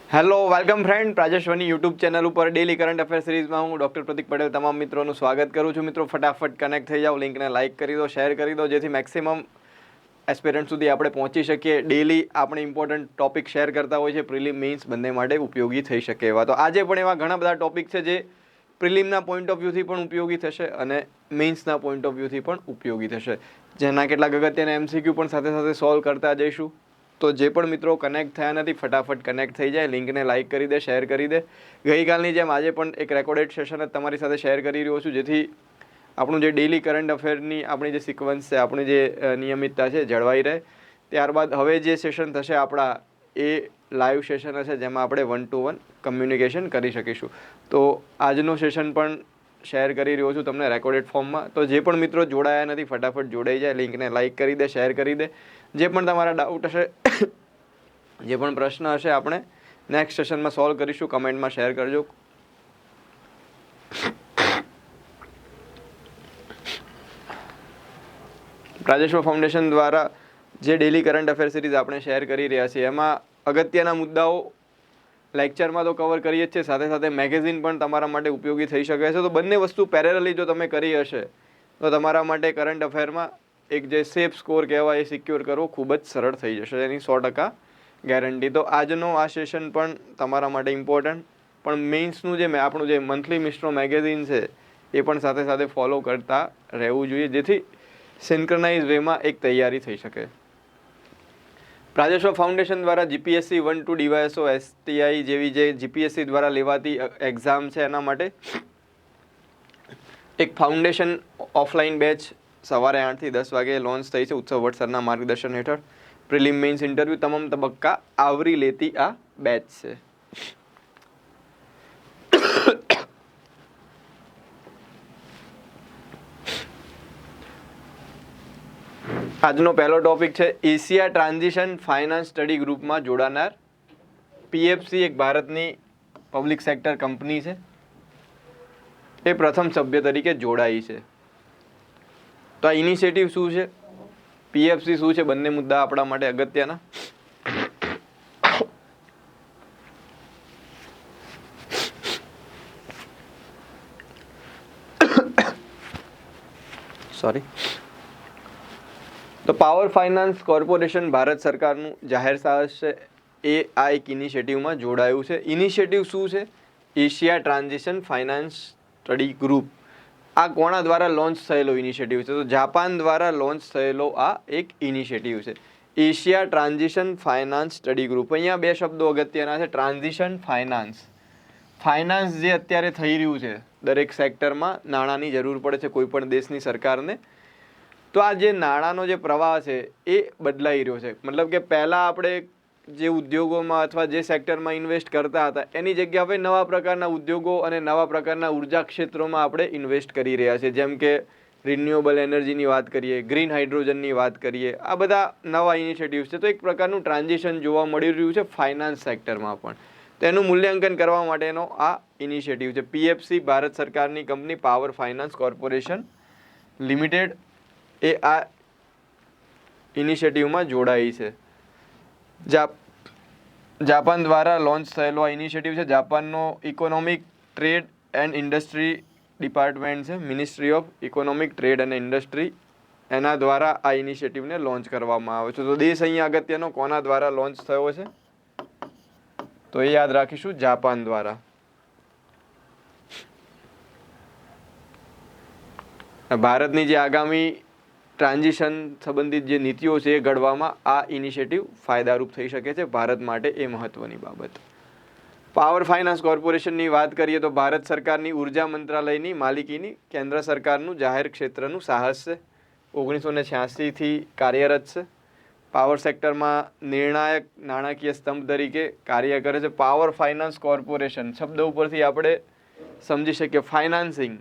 Hello welcome friend, રાજેશ્વરની YouTube channel ઉપર daily current affair સિરીઝમાં હું ડૉક્ટર પ્રતિક પટેલ તમામ મિત્રોનું સ્વાગત કરું છું. મિત્રો, ફટાફટ કનેક્ટ થઈ જાઓ, લિંકને લાઇક કરી દો, શેર કરી દો, જેથી મેક્સિમમ એસ્પિરન્ટ સુધી આપણે પહોંચી શકીએ. ડેલી આપણે ઇમ્પોર્ટન્ટ ટોપિક શેર કરતા હોય છે, પ્રિલિમ મેઇન્સ બંને માટે ઉપયોગી થઈ શકે એવા. તો આજે પણ એવા ઘણા બધા ટોપિક છે જે પ્રિલિમના પોઈન્ટ ઓફ વ્યૂથી પણ ઉપયોગી થશે અને મેઇન્સના પોઈન્ટ ઓફ વ્યૂથી પણ ઉપયોગી થશે, જેના કેટલાક અગત્યના MCQ પણ સાથે સાથે સોલ્વ કરતા જઈશું. તો જે પણ મિત્રો કનેક્ટ થયા નથી, ફટાફટ કનેક્ટ થઈ જાય, લિંકને લાઇક કરી દે, શેર કરી દે. ગઈકાલની જેમ આજે પણ એક રેકોર્ડેડ સેશન જ તમારી સાથે શેર કરી રહ્યો છું, જેથી આપણું જે ડેલી કરંટ અફેરની આપણી જે સિક્વન્સ છે, આપણી જે નિયમિતતા છે, જળવાઈ રહે. ત્યારબાદ હવે જે સેશન થશે આપણા, એ લાઈવ સેશન હશે, જેમાં આપણે 1 to 1 કમ્યુનિકેશન કરી શકીશું. તો આજનું સેશન પણ શેર કરી રહ્યો છું તમને રેકોર્ડેડ ફોર્મમાં. તો જે પણ મિત્રો જોડાયા નથી, ફટાફટ જોડાઈ જાય, લિંકને લાઇક કરી દે, શેર કરી દે. જે પણ તમારા ડાઉટ હશે, જે પણ પ્રશ્ન હશે, આપણે નેક્સ્ટ સેશનમાં સોલ્વ કરીશું. કમેન્ટમાં શેર કરજો. રાજેશ્વર ફાઉન્ડેશન દ્વારા જે ડેલી કરંટ અફેર સિરીઝ આપણે શેર કરી રહ્યા છીએ, એમાં અગત્યના મુદ્દાઓ લેક્ચરમાં તો કવર કરીએ જ છે, સાથે સાથે મેગેઝિન પણ તમારા માટે ઉપયોગી થઈ શકે છે. તો બંને વસ્તુ પેરેલલી જો તમે કરી હશે, તો તમારા માટે કરંટ અફેરમાં એક જે સેફ સ્કોર કહેવાય એ સિક્યોર કરવો ખૂબ જ સરળ થઈ જશે, એની 100% ગેરંટી. તો આજનો આ સેશન પણ તમારા માટે ઇમ્પોર્ટન્ટ, પણ મેઇન્સનું જે આપણું જે મંથલી મિસ્ટ્રો મેગેઝિન છે, એ પણ સાથે સાથે ફોલો કરતા રહેવું જોઈએ, જેથી સિન્ક્રનાઇઝ વેમાં એક તૈયારી થઈ શકે. રાજેશ્વર ફાઉન્ડેશન દ્વારા GPSC 1 to DYSO STI જેવી જે GPSC દ્વારા લેવાતી એક્ઝામ છે, એના માટે એક ફાઉન્ડેશન ઓફલાઈન બેચ સવારે 8 થી 10 વાગે લોન્ચ થઈ છે. ઉત્સવ વડસરના માર્ગદર્શન હેઠળ પ્રિલિમ મેઇન્સ ઇન્ટરવ્યૂ તમામ તબક્કા આવરી લેતી આ બેચ છે. આજનો પહેલો ટોપિક છે એશિયા ટ્રાન્ઝિશન ફાઇનાન્સ સ્ટડી ગ્રુપમાં જોડાનાર. PFC એક ભારતની પબ્લિક સેક્ટર કંપની છે, એ પ્રથમ સભ્ય તરીકે જોડાઈ છે. તો આ ઇનિશિયેટિવ શું છે, PFC શું છે, બંને મુદ્દા આપણા માટે અગત્યના. સોરી. તો પાવર ફાઇનાન્સ કોર્પોરેશન ભારત સરકારનું જાહેર સાહસ છે, એ આ એક ઇનિશિયેટિવમાં જોડાયું છે. ઇનિશિયેટિવ શું છે? Asia transition finance study group. આ કોના દ્વારા લોન્ચ થયેલો ઇનિશિયેટિવ છે? તો જાપાન દ્વારા લોન્ચ થયેલો આ એક ઇનિશિયેટિવ છે, Asia transition finance study group. અહીંયા બે શબ્દો અગત્યના છે, ટ્રાન્ઝિશન ફાઇનાન્સ. ફાઇનાન્સ જે અત્યારે થઈ રહ્યું છે, દરેક સેક્ટરમાં નાણાંની જરૂર પડે છે કોઈ પણ દેશની સરકારને. તો આ જે નાણાંનો જે પ્રવાહ છે, એ બદલાઈ રહ્યો છે. મતલબ કે પહેલાં આપણે જે ઉદ્યોગોમાં અથવા જે સેક્ટરમાં ઇન્વેસ્ટ કરતા હતા, એની જગ્યા હવે નવા પ્રકારના ઉદ્યોગો અને નવા પ્રકારના ઉર્જા ક્ષેત્રોમાં આપણે ઇન્વેસ્ટ કરી રહ્યા છીએ. જેમ કે રિન્યુએબલ એનર્જીની વાત કરીએ, ગ્રીન હાઇડ્રોજનની વાત કરીએ, આ બધા નવા ઇનિશિયેટિવ્સ છે. તો એક પ્રકારનું ટ્રાન્ઝિશન જોવા મળી રહ્યું છે ફાઇનાન્સ સેક્ટરમાં પણ. તેનું મૂલ્યાંકન કરવા માટેનો આ ઇનિશિયેટિવ છે. PFC ભારત સરકારની કંપની પાવર ફાઇનાન્સ કોર્પોરેશન લિમિટેડ એ આ ઇનિશિયેટિવમાં જોડાઈ છે. જાપાન દ્વારા લોન્ચ થયેલો આ ઇનિશિયેટિવ છે. જાપાનનો economic trade and industry department છે, મિનિસ્ટ્રી ઓફ ઇકોનોમિક ટ્રેડ અને ઇન્ડસ્ટ્રી, એના દ્વારા આ ઇનિશિયેટિવને લોન્ચ કરવામાં આવે છે. તો દેશ અહીંયા અગત્યનો કોના દ્વારા લોન્ચ થયો છે? તો એ યાદ રાખીશું, જાપાન દ્વારા. ભારતની જે આગામી ટ્રાન્ઝિશન સંબંધિત જે નીતિઓ છે, એ ઘડવામાં આ ઇનિશિયેટિવ ફાયદારૂપ થઈ શકે છે. ભારત માટે એ મહત્વની બાબત. પાવર ફાઇનાન્સ કોર્પોરેશનની વાત કરીએ તો ભારત સરકારની ઉર્જા મંત્રાલયની માલિકીની કેન્દ્ર સરકારનું જાહેર ક્ષેત્રનું સાહસ છે. 1986થી કાર્યરત છે. પાવર સેક્ટરમાં નિર્ણાયક નાણાકીય સ્તંભ તરીકે કાર્ય કરે છે. પાવર ફાઇનાન્સ કોર્પોરેશન શબ્દ ઉપરથી આપણે સમજી શકીએ, ફાઇનાન્સિંગ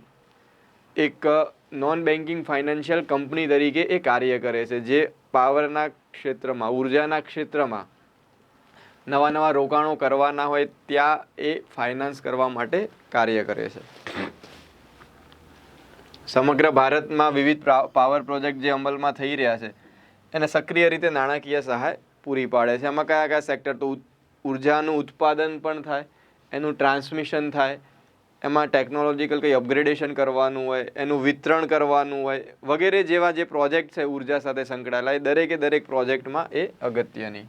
એક નોન બેન્કિંગ ફાઇનાન્શિયલ કંપની તરીકે એ કાર્ય કરે છે, જે પાવરના ક્ષેત્રમાં, ઉર્જાના ક્ષેત્રમાં નવા નવા રોકાણો કરવાના હોય ત્યાં એ ફાઇનાન્સ કરવા માટે કાર્ય કરે છે. સમગ્ર ભારતમાં વિવિધ પાવર પ્રોજેક્ટ જે અમલમાં થઈ રહ્યા છે, એને સક્રિય રીતે નાણાકીય સહાય પૂરી પાડે છે. એમાં કયા કયા સેક્ટર? તો ઉર્જાનું ઉત્પાદન પણ થાય, એનું ટ્રાન્સમિશન થાય, એમાં ટેકનોલોજીકલ કંઈ અપગ્રેડેશન કરવાનું હોય, એનું વિતરણ કરવાનું હોય વગેરે જેવા જે પ્રોજેક્ટ છે ઉર્જા સાથે સંકળાયેલા, એ દરેક પ્રોજેક્ટમાં એ અગત્યની.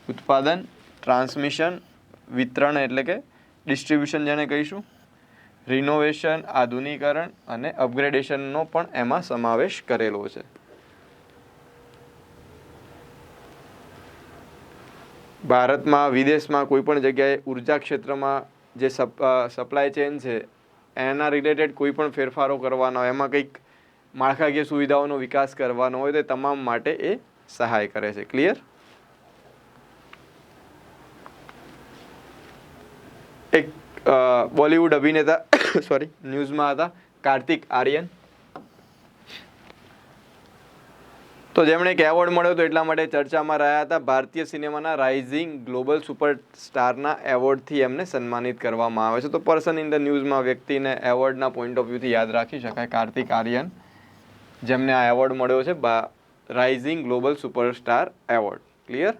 ઉત્પાદન, ટ્રાન્સમિશન, વિતરણ એટલે કે ડિસ્ટ્રીબ્યુશન જેને કહીશું, રિનોવેશન, આધુનિકરણ અને અપગ્રેડેશનનો પણ એમાં સમાવેશ કરેલો છે. ભારતમાં, વિદેશમાં કોઈ પણ જગ્યાએ ઉર્જા ક્ષેત્રમાં જે સપ્લાય ચેન છે એના રિલેટેડ કોઈ પણ ફેરફારો કરવાના હોય, એમાં કંઈક માળખાકીય સુવિધાઓનો વિકાસ કરવાનો હોય તો તમામ માટે એ સહાય કરે છે. ક્લિયર? એક બોલિવૂડ અભિનેતા ન્યૂઝમાં હતા, કાર્તિક આર્યન, તો જેમણે એક એવોર્ડ મળ્યો હતો એટલા માટે ચર્ચામાં રહ્યા હતા. ભારતીય સિનેમાના રાઇઝિંગ ગ્લોબલ સુપરસ્ટારના એવોર્ડથી એમને સન્માનિત કરવામાં આવે છે. તો પર્સન ઇન ધ ન્યૂઝમાં વ્યક્તિને એવોર્ડના પોઈન્ટ ઓફ વ્યૂથી યાદ રાખી શકાય, કાર્તિક આર્યન, જેમને આ એવોર્ડ મળ્યો છે, rising global superstar award. Clear?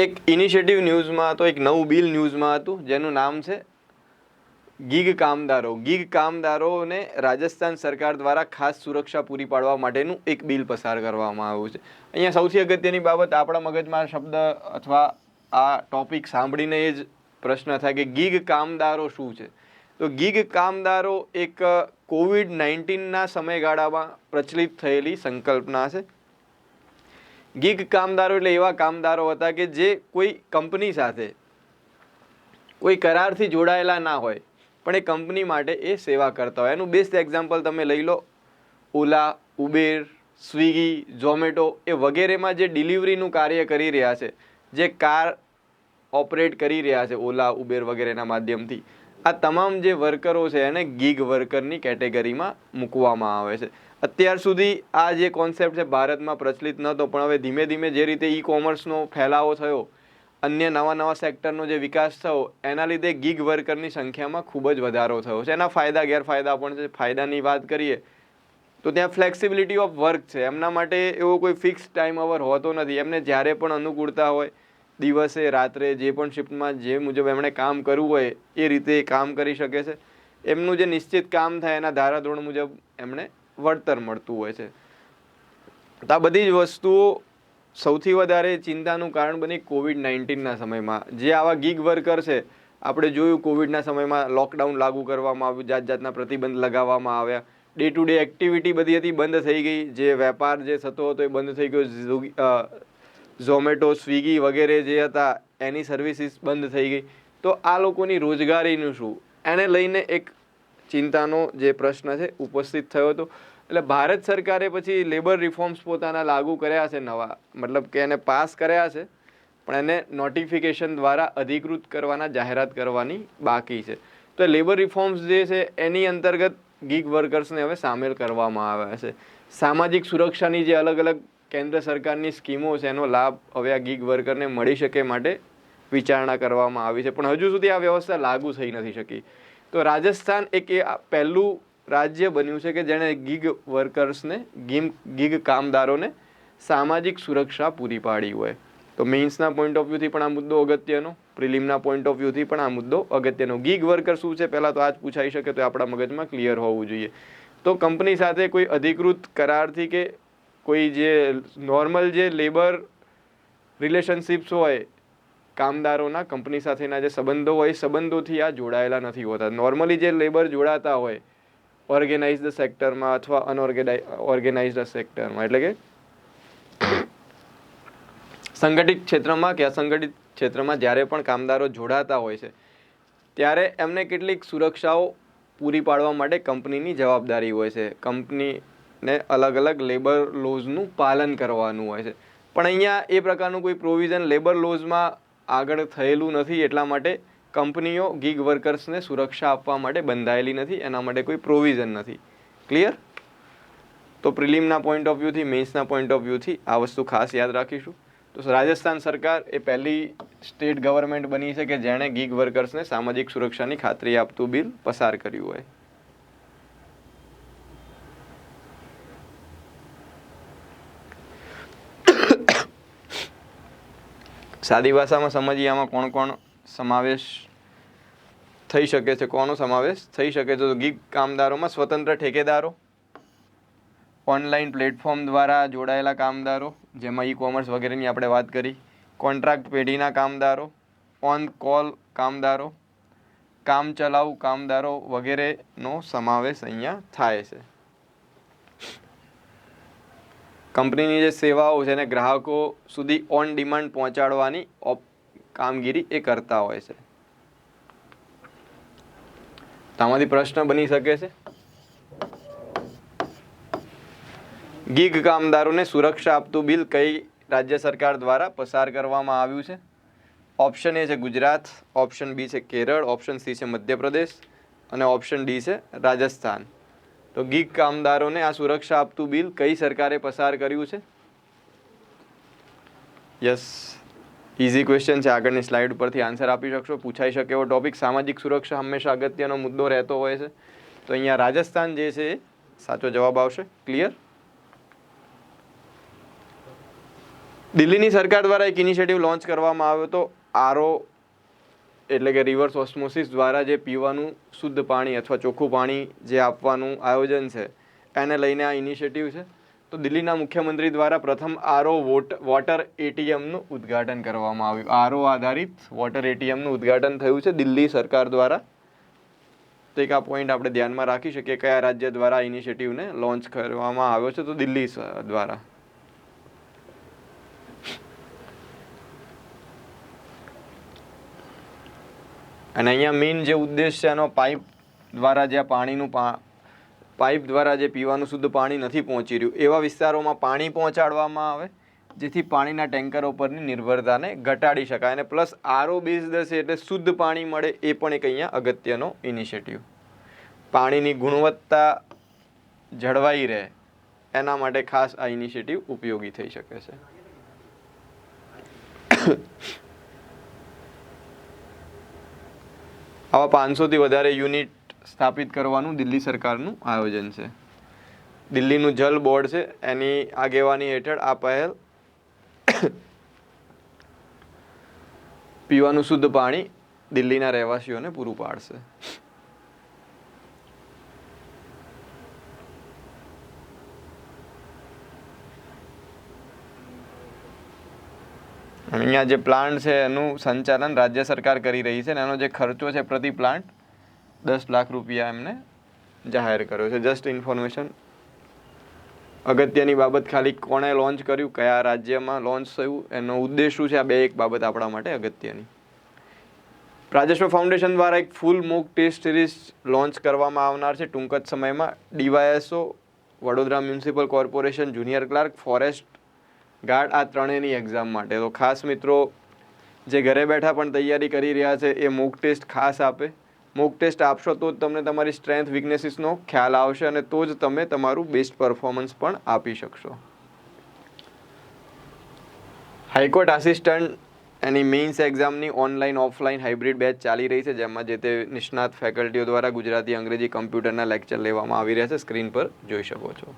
એક ઇનિશિયેટિવ ન્યૂઝમાં હતો, એક નવું બિલ ન્યૂઝમાં હતું જેનું નામ છે ગીગ કામદારો. ગીગ કામદારોને રાજસ્થાન સરકાર દ્વારા ખાસ સુરક્ષા પૂરી પાડવા માટેનું એક બિલ પસાર કરવામાં આવ્યું છે. અહીંયા સૌથી અગત્યની બાબત, આપણા મગજમાં શબ્દ અથવા આ ટોપિક સાંભળીને એ જ પ્રશ્ન થાય કે ગીગ કામદારો શું છે. તો ગીગ કામદારો એક COVID-19ના સમયગાળામાં પ્રચલિત થયેલી સંકલ્પના છે. ગીગ કામદારો એટલે એવા કામદારો હતા કે જે કોઈ કંપની સાથે કોઈ કરારથી જોડાયેલા ના હોય પણ એ કંપની માટે એ સેવા કરતા હોય. એનું બેસ્ટ એક્ઝામ્પલ તમે લઈ લો, ઓલા, ઉબેર, સ્વિગી, ઝોમેટો એ વગેરેમાં જે ડિલિવરીનું કાર્ય કરી રહ્યા છે, જે કાર ઓપરેટ કરી રહ્યા છે ઓલા, ઉબેર વગેરેના માધ્યમથી, આ તમામ જે વર્કરો છે એને ગીગ વર્કરની કેટેગરીમાં મૂકવામાં આવે છે. અત્યાર સુધી આ જે કોન્સેપ્ટ છે ભારતમાં પ્રચલિત નહોતો, પણ હવે ધીમે ધીમે જે રીતે ઈ કોમર્સનો ફેલાવો થયો, અન્ય નવા સેક્ટરનો જે વિકાસ થયો, એના લીધે ગીગ વર્કરની સંખ્યામાં ખૂબ જ વધારો થયો છે. એના ફાયદા ગેરફાયદા પણ છે. ફાયદાની વાત કરીએ તો ત્યાં ફ્લેક્સિબિલિટી ઓફ વર્ક છે. એમના માટે એવો કોઈ ફિક્સ ટાઈમ અવર હોતો નથી. એમને જ્યારે પણ અનુકૂળતા હોય, દિવસે રાત્રે જે પણ શિફ્ટમાં જે મુજબ એમણે કામ કરવું હોય એ રીતે કામ કરી શકે છે. એમનું જે નિશ્ચિત કામ થાય એના ધારાધોરણ મુજબ એમણે વળતર મળતું હોય છે. તો આ બધી જ વસ્તુઓ સૌથી વધારે ચિંતાનું કારણ બની COVID-19ના સમયમાં. જે આવા ગીગ વર્કર છે, આપણે જોયું કોવિડના સમયમાં લોકડાઉન લાગુ કરવામાં આવ્યું, જાતના પ્રતિબંધ લગાવવામાં આવ્યા, ડે ટુ ડે એક્ટિવિટી બધી હતી બંધ થઈ ગઈ, જે વેપાર જે થતો હતો એ બંધ થઈ ગયો, ઝોમેટો, સ્વિગી વગેરે જે હતા એની સર્વિસીસ બંધ થઈ ગઈ. તો આ લોકોની રોજગારીનું શું, એને લઈને એક ચિંતાનો જે પ્રશ્ન છે ઉપસ્થિત થયો હતો. એટલે ભારત સરકારે પછી લેબર રિફોર્મ્સ પોતાના લાગુ કર્યા છે નવા, મતલબ કે એને પાસ કર્યા છે, પણ એને નોટિફિકેશન દ્વારા અધિકૃત કરવાના, જાહેરાત કરવાની બાકી છે. તો લેબર રિફોર્મ્સ જે છે એની અંતર્ગત ગીગ વર્કર્સને હવે સામેલ કરવામાં આવ્યા છે. સામાજિક સુરક્ષાની જે અલગ અલગ કેન્દ્ર સરકારની સ્કીમો છે એનો લાભ હવે આ ગીગ વર્કરને મળી શકે માટે વિચારણા કરવામાં આવી છે, પણ હજુ સુધી આ વ્યવસ્થા લાગુ થઈ નથી શકી. તો રાજસ્થાન એક પહેલું રાજ્ય બન્યું છે કે જેણે ગીગ વર્કર્સને, ગીગ કામદારોને સામાજિક સુરક્ષા પૂરી પાડી હોય. તો મેઇન્સના પોઈન્ટ ઓફ વ્યૂથી પણ આ મુદ્દો અગત્યનો, પ્રિલિમના પોઈન્ટ ઓફ વ્યૂથી પણ આ મુદ્દો અગત્યનો. ગીગ વર્કર શું છે પહેલાં તો આ જ પૂછાઈ શકે, તો આપણા મગજમાં ક્લિયર હોવું જોઈએ. તો કંપની સાથે કોઈ અધિકૃત કરારથી કે કોઈ જે નોર્મલ જે લેબર રિલેશનશિપ્સ હોય, કામદારોના કંપની સાથેના જે સંબંધો હોય, સંબંધોથી આ જોડાયેલા નથી હોતા. નોર્મલી જે લેબર જોડાતા હોય ઓર્ગેનાઇઝડ સેક્ટરમાં અથવા અનઓર્ગેનાઇઝડ સેક્ટરમાં, એટલે કે સંગઠિત ક્ષેત્રમાં કે અસંગઠિત ક્ષેત્રમાં જ્યારે પણ કામદારો જોડાતા હોય છે ત્યારે એમને કેટલીક સુરક્ષાઓ પૂરી પાડવા માટે કંપનીની જવાબદારી હોય છે. કંપનીને અલગ અલગ લેબર લોઝનું પાલન કરવાનું હોય છે. પણ અહીંયા એ પ્રકારનું કોઈ પ્રોવિઝન લેબર લોઝમાં આગળ થયેલું નથી, એટલા માટે કંપનીઓ ગીગ વર્કર્સને સુરક્ષા આપવા માટે બંધાયેલી નથી, એના માટે કોઈ પ્રોવિઝન નથી. ક્લિયર? તો પ્રિલિમના પોઈન્ટ ઓફ વ્યૂથી, મેઇન્સના પોઈન્ટ ઓફ વ્યૂથી આ વસ્તુ ખાસ યાદ રાખીશું. તો રાજસ્થાન સરકાર એ પહેલી સ્ટેટ ગવર્મેન્ટ બની છે કે જેણે ગીગ વર્કર્સને સામાજિક સુરક્ષાની ખાતરી આપતું બિલ પસાર કર્યું હોય. સાદી ભાષામાં સમજીએ આમાં કોણ કોણ સમાવેશ થઈ શકે છે, કોનો સમાવેશ થઈ શકે છે. તો ગીગ કામદારોમાં સ્વતંત્ર ઠેકેદારો, ઓનલાઈન પ્લેટફોર્મ દ્વારા જોડાયેલા કામદારો, જેમાં ઈ કોમર્સ વગેરેની આપણે વાત કરી, કોન્ટ્રાક્ટ પેઢીના કામદારો, ઓન કોલ કામદારો, કામચલાઉ કામદારો વગેરેનો સમાવેશ અહીંયા થાય છે. કંપનીની જે સેવાઓ છે એને ગ્રાહકો સુધી ઓન ડિમાન્ડ પહોંચાડવાની કામગીરી એ કરતા હોય છે. આમાંથી પ્રશ્ન બની શકે છે, ગીગ કામદારોને સુરક્ષા આપતું બિલ કઈ રાજ્ય સરકાર દ્વારા પસાર કરવામાં આવ્યું છે? ઓપ્શન એ છે ગુજરાત, ઓપ્શન બી છે કેરળ, ઓપ્શન સી છે મધ્યપ્રદેશ અને ઓપ્શન ડી છે રાજસ્થાન. તો ગીગ કામદારોને આ સુરક્ષા આપતું બિલ કઈ સરકારે પસાર કર્યું છે? યસ, ઇઝી ક્વેશ્ચન છે. આગળની સ્લાઇડ ઉપરથી આન્સર આપી શકશો. પૂછાઈ શકે એવો ટોપિક. સામાજિક સુરક્ષા હંમેશા અગત્યનો મુદ્દો રહેતો હોય છે. તો અહીંયા રાજસ્થાન જે છે એ સાચો જવાબ આવશે. ક્લિયર? દિલ્હીની સરકાર દ્વારા એક ઇનિશિયેટિવ લોન્ચ કરવામાં આવ્યો હતો, આરઓ એટલે કે રિવર્સ ઓસ્મોસિસ દ્વારા જે પીવાનું શુદ્ધ પાણી અથવા ચોખ્ખું પાણી જે આપવાનું આયોજન છે એને લઈને આ ઇનિશિયેટિવ છે. તો દિલ્હીના મુખ્યમંત્રી દ્વારા પ્રથમ આરઓ વોટર એટીએમનું ઉદ્ઘાટન કરવામાં આવ્યું. આરઓ આધારિત વોટર એટીએમનું ઉદ્ઘાટન થયું છે દિલ્હી સરકાર દ્વારા. તો એક આ પોઈન્ટ આપણે ધ્યાનમાં રાખી શકીએ, કયા રાજ્ય દ્વારા આ ઇનિશિયેટિવને લોન્ચ કરવામાં આવ્યો છે. તો દિલ્હી દ્વારા. અને અહીંયા મેઇન જે ઉદ્દેશ છે એનો પાઇપ દ્વારા જ્યાં પાણીનું પાઇપ દ્વારા જે પીવાનું શુદ્ધ પાણી નથી પહોંચી રહ્યું એવા વિસ્તારોમાં પાણી પહોંચાડવામાં આવે, જેથી પાણીના ટેન્કરો પરની નિર્ભરતાને ઘટાડી શકાય. અને પ્લસ આરઓ બેઝડ છે એટલે શુદ્ધ પાણી મળે, એ પણ એક અહીંયા અગત્યનો ઇનિશિયેટિવ. પાણીની ગુણવત્તા જળવાઈ રહે એના માટે ખાસ આ ઇનિશિયેટિવ ઉપયોગી થઈ શકે છે. આવા 500થી વધારે યુનિટ સ્થાપિત કરવાનું દિલ્હી સરકારનું આયોજન છે. દિલ્હીનું જલ બોર્ડ છે એની આગેવાની હેઠળ આ પહેલ પીવાનું શુદ્ધ પાણી દિલ્હીના રહેવાસીઓને પૂરું પાડશે. અહીંયા જે પ્લાન્ટ છે એનું સંચાલન રાજ્ય સરકાર કરી રહી છે અને એનો જે ખર્ચો છે પ્રતિ પ્લાન્ટ 10 લાખ રૂપિયા એમને જાહેર કર્યો છે. Just information. અગત્યની બાબત ખાલી કોણે લોન્ચ કર્યું, કયા રાજ્યમાં લોન્ચ થયું, એનો ઉદ્દેશ શું છે, આ બે એક બાબત આપણા માટે અગત્યની. રાજસ્વ ફાઉન્ડેશન દ્વારા એક full mock test series launch કરવામાં આવનાર છે ટૂંક જ સમયમાં. DYSO, Vadodara municipal corporation, junior clerk, forest guard, આ ત્રણેયની એક્ઝામ માટે. તો ખાસ મિત્રો જે ઘરે બેઠા પણ તૈયારી કરી રહ્યા છે એ મોક ટેસ્ટ ખાસ આપે. મોક ટેસ્ટ આપશો તો જ તમને તમારી સ્ટ્રેન્થ વીકનેસીસનો ખ્યાલ આવશે અને તો જ તમે તમારું બેસ્ટ પરફોર્મન્સ પણ આપી શકશો. હાઈકોર્ટ આસિસ્ટન્ટ એની મેઇન્સ એક્ઝામની ઓનલાઈન ઓફલાઈન હાઇબ્રિડ બેચ ચાલી રહી છે, જેમાં જે તે નિષ્ણાત ફેકલ્ટીઓ દ્વારા ગુજરાતી, અંગ્રેજી, કમ્પ્યુટરના લેક્ચર લેવામાં આવી રહ્યા છે. સ્ક્રીન પર જોઈ શકો છો.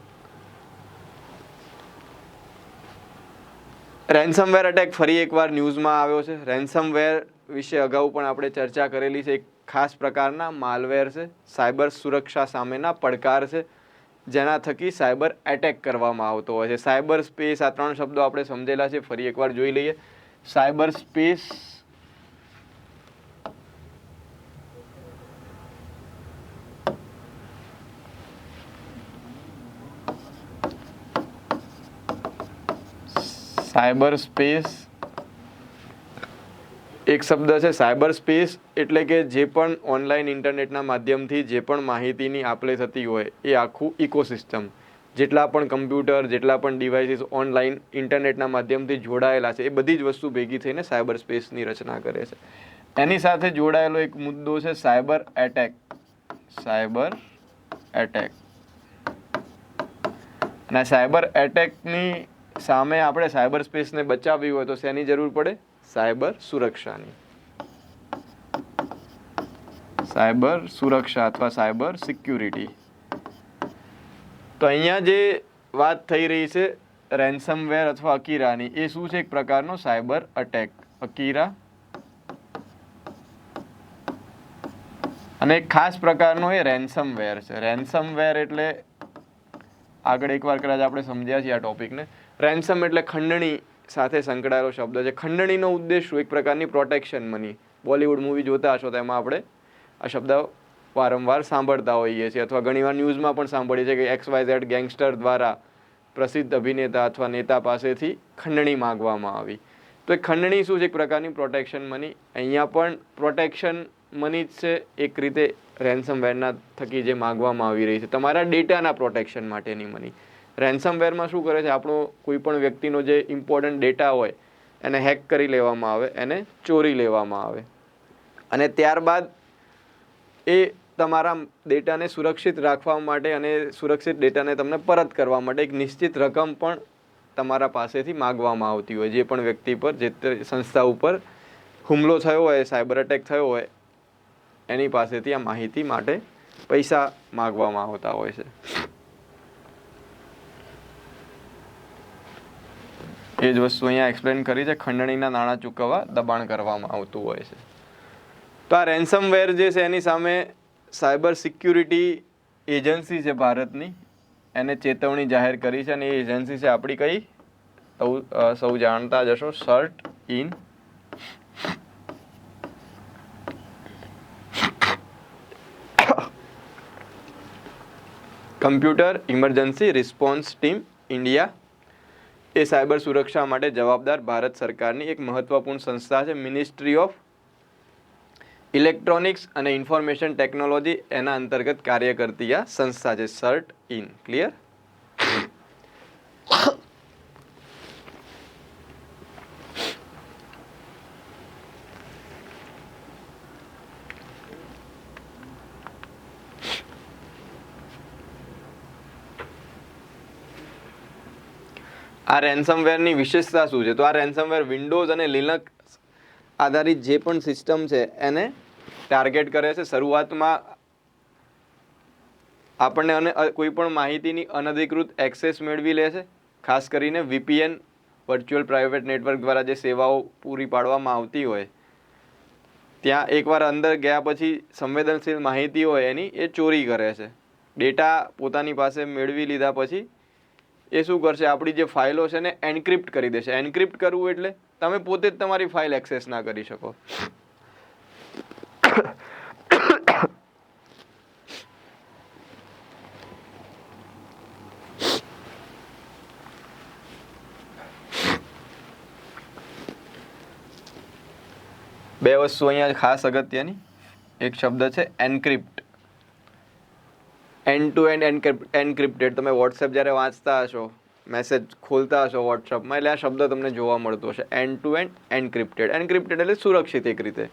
રેન્સમવેર અટેક ફરી એકવાર ન્યૂઝમાં આવ્યો છે. રેન્સમવેર વિશે અગાઉ પણ આપણે ચર્ચા કરેલી છે. એક ખાસ પ્રકારના માલવેર છે, સાયબર સુરક્ષા સામેના પડકાર છે, જેના થકી સાયબર એટેક કરવામાં આવતો હોય છે. સાયબર સ્પેસ, આ 3 શબ્દો આપણે સમજેલા છે, ફરી એકવાર જોઈ લઈએ. સાયબર સ્પેસ સાયબર સ્પેસ એક શબ્દ છે. સાયબર સ્પેસ એટલે કે જે પણ ઓનલાઈન ઇન્ટરનેટના માધ્યમથી જે પણ માહિતીની આપ-લે થતી હોય એ આખું ઇકોસિસ્ટમ, જેટલા પણ કમ્પ્યુટર, જેટલા પણ ડિવાઇસીસ ઓનલાઈન ઇન્ટરનેટના માધ્યમથી જોડાયેલા છે, એ બધી જ વસ્તુ ભેગી થઈને સાયબર સ્પેસની રચના કરે છે. એની સાથે જોડાયેલો એક મુદ્દો છે સાયબર એટેક. Cyber attack. અને સાયબર એટેકની સામે આપણે સાયબર સ્પેસને બચાવવી હોય તો શેની જરૂર પડે? સાયબર સુરક્ષાની. સાયબર સુરક્ષા અથવા સાયબર સિક્યુરિટી. તો અહીંયા જે વાત થઈ રહી છે રેન્સમવેર અથવા અકીરાની, એ શું છે? એક પ્રકારનો સાયબર અટેક. અકીરા અને એક ખાસ પ્રકારનો એ રેન્સમવેર છે. રેન્સમવેર એટલે આગળ એકવાર કદાચ આપણે સમજ્યા છીએ આ ટોપિકને. રેન્સમ એટલે ખંડણી સાથે સંકળાયેલો શબ્દ છે. ખંડણીનો ઉદ્દેશ શું? એક પ્રકારની પ્રોટેક્શન મની. બોલિવૂડ મૂવી જોતા હશો તો એમાં આપણે આ શબ્દ વારંવાર સાંભળતા હોઈએ છીએ અથવા ઘણીવાર ન્યૂઝમાં પણ સાંભળીએ છીએ કે XYZ ગેંગસ્ટર દ્વારા પ્રસિદ્ધ અભિનેતા અથવા નેતા પાસેથી ખંડણી માગવામાં આવી. તો એ ખંડણી શું છે? એક પ્રકારની પ્રોટેક્શન મની. અહીંયા પણ પ્રોટેક્શન મની જ છે, એક રીતે રેન્સમવેરના થકી જે માગવામાં આવી રહી છે તમારા ડેટાના પ્રોટેક્શન માટેની મની. રેન્સમવેરમાં શું કરે છે? આપણો કોઈ પણ વ્યક્તિનો જે ઇમ્પોર્ટન્ટ ડેટા હોય એને હેક કરી લેવામાં આવે, એને ચોરી લેવામાં આવે અને ત્યારબાદ એ તમારા ડેટાને સુરક્ષિત રાખવા માટે અને સુરક્ષિત ડેટાને તમને પરત કરવા માટે એક નિશ્ચિત રકમ પણ તમારા પાસેથી માગવામાં આવતી હોય. જે પણ વ્યક્તિ પર, જે સંસ્થા ઉપર હુમલો થયો હોય, સાયબર અટેક થયો હોય, એની પાસેથી આ માહિતી માટે પૈસા માગવામાં આવતા હોય છે. એ જ વસ્તુ અહીંયા એક્સપ્લેન કરી છે. ખંડણીના નાણાં ચૂકવવા દબાણ કરવામાં આવતું હોય છે. તો આ રેન્સમવેર જે છે એની સામે સાયબર સિક્યુરિટી એજન્સી છે ભારતની, એને ચેતવણી જાહેર કરી છે અને એ એજન્સી છે આપણી કઈ? સૌ જાણતા જ હશો, shirt in. Computer emergency response team India A cyber સુરક્ષા માટે જવાબદાર ભારત સરકારની એક મહત્વપૂર્ણ સંસ્થા છે. મિનિસ્ટ્રી ઓફ ઇલેક્ટ્રોનિક્સ અને ઇન્ફોર્મેશન ટેકનોલોજી એના અંતર્ગત કાર્ય કરતી આ સંસ્થા છે સર્ટ ઇન. ક્લિયર? આ રેન્સમવેરની વિશેષતા શું છે? તો આ રેન્સમવેર વિન્ડોઝ અને લિનક્સ આધારિત જે પણ સિસ્ટમ છે એને ટાર્ગેટ કરે છે. શરૂઆતમાં આપણને કોઈ પણ માહિતીની અનધિકૃત એક્સેસ મેળવી લે છે. ખાસ કરીને VPN વર્ચ્યુઅલ પ્રાઇવેટ નેટવર્ક દ્વારા જે સેવાઓ પૂરી પાડવામાં આવતી હોય ત્યાં એકવાર અંદર ગયા પછી સંવેદનશીલ માહિતી હોય એની એ ચોરી કરે છે. ડેટા પોતાની પાસે મેળવી લીધા પછી એ શું કરશે? આપણી જે ફાઇલો છે ને એન્ક્રિપ્ટ કરી દેશે. એન્ક્રિપ્ટ કરવું એટલે તમે પોતે જ તમારી ફાઇલ એક્સેસ ના કરી શકો. બે વસ્તુ અહીંયા ખાસ અગત્યની. એક શબ્દ છે encrypt. End to end encrypted. તમે વોટ્સએપ જ્યારે વાંચતા હશો, મેસેજ ખોલતા હશો વોટ્સએપમાં, એટલે આ શબ્દ તમને જોવા મળતો હશે, end to end encrypted. Encrypted એટલે સુરક્ષિત એક રીતે.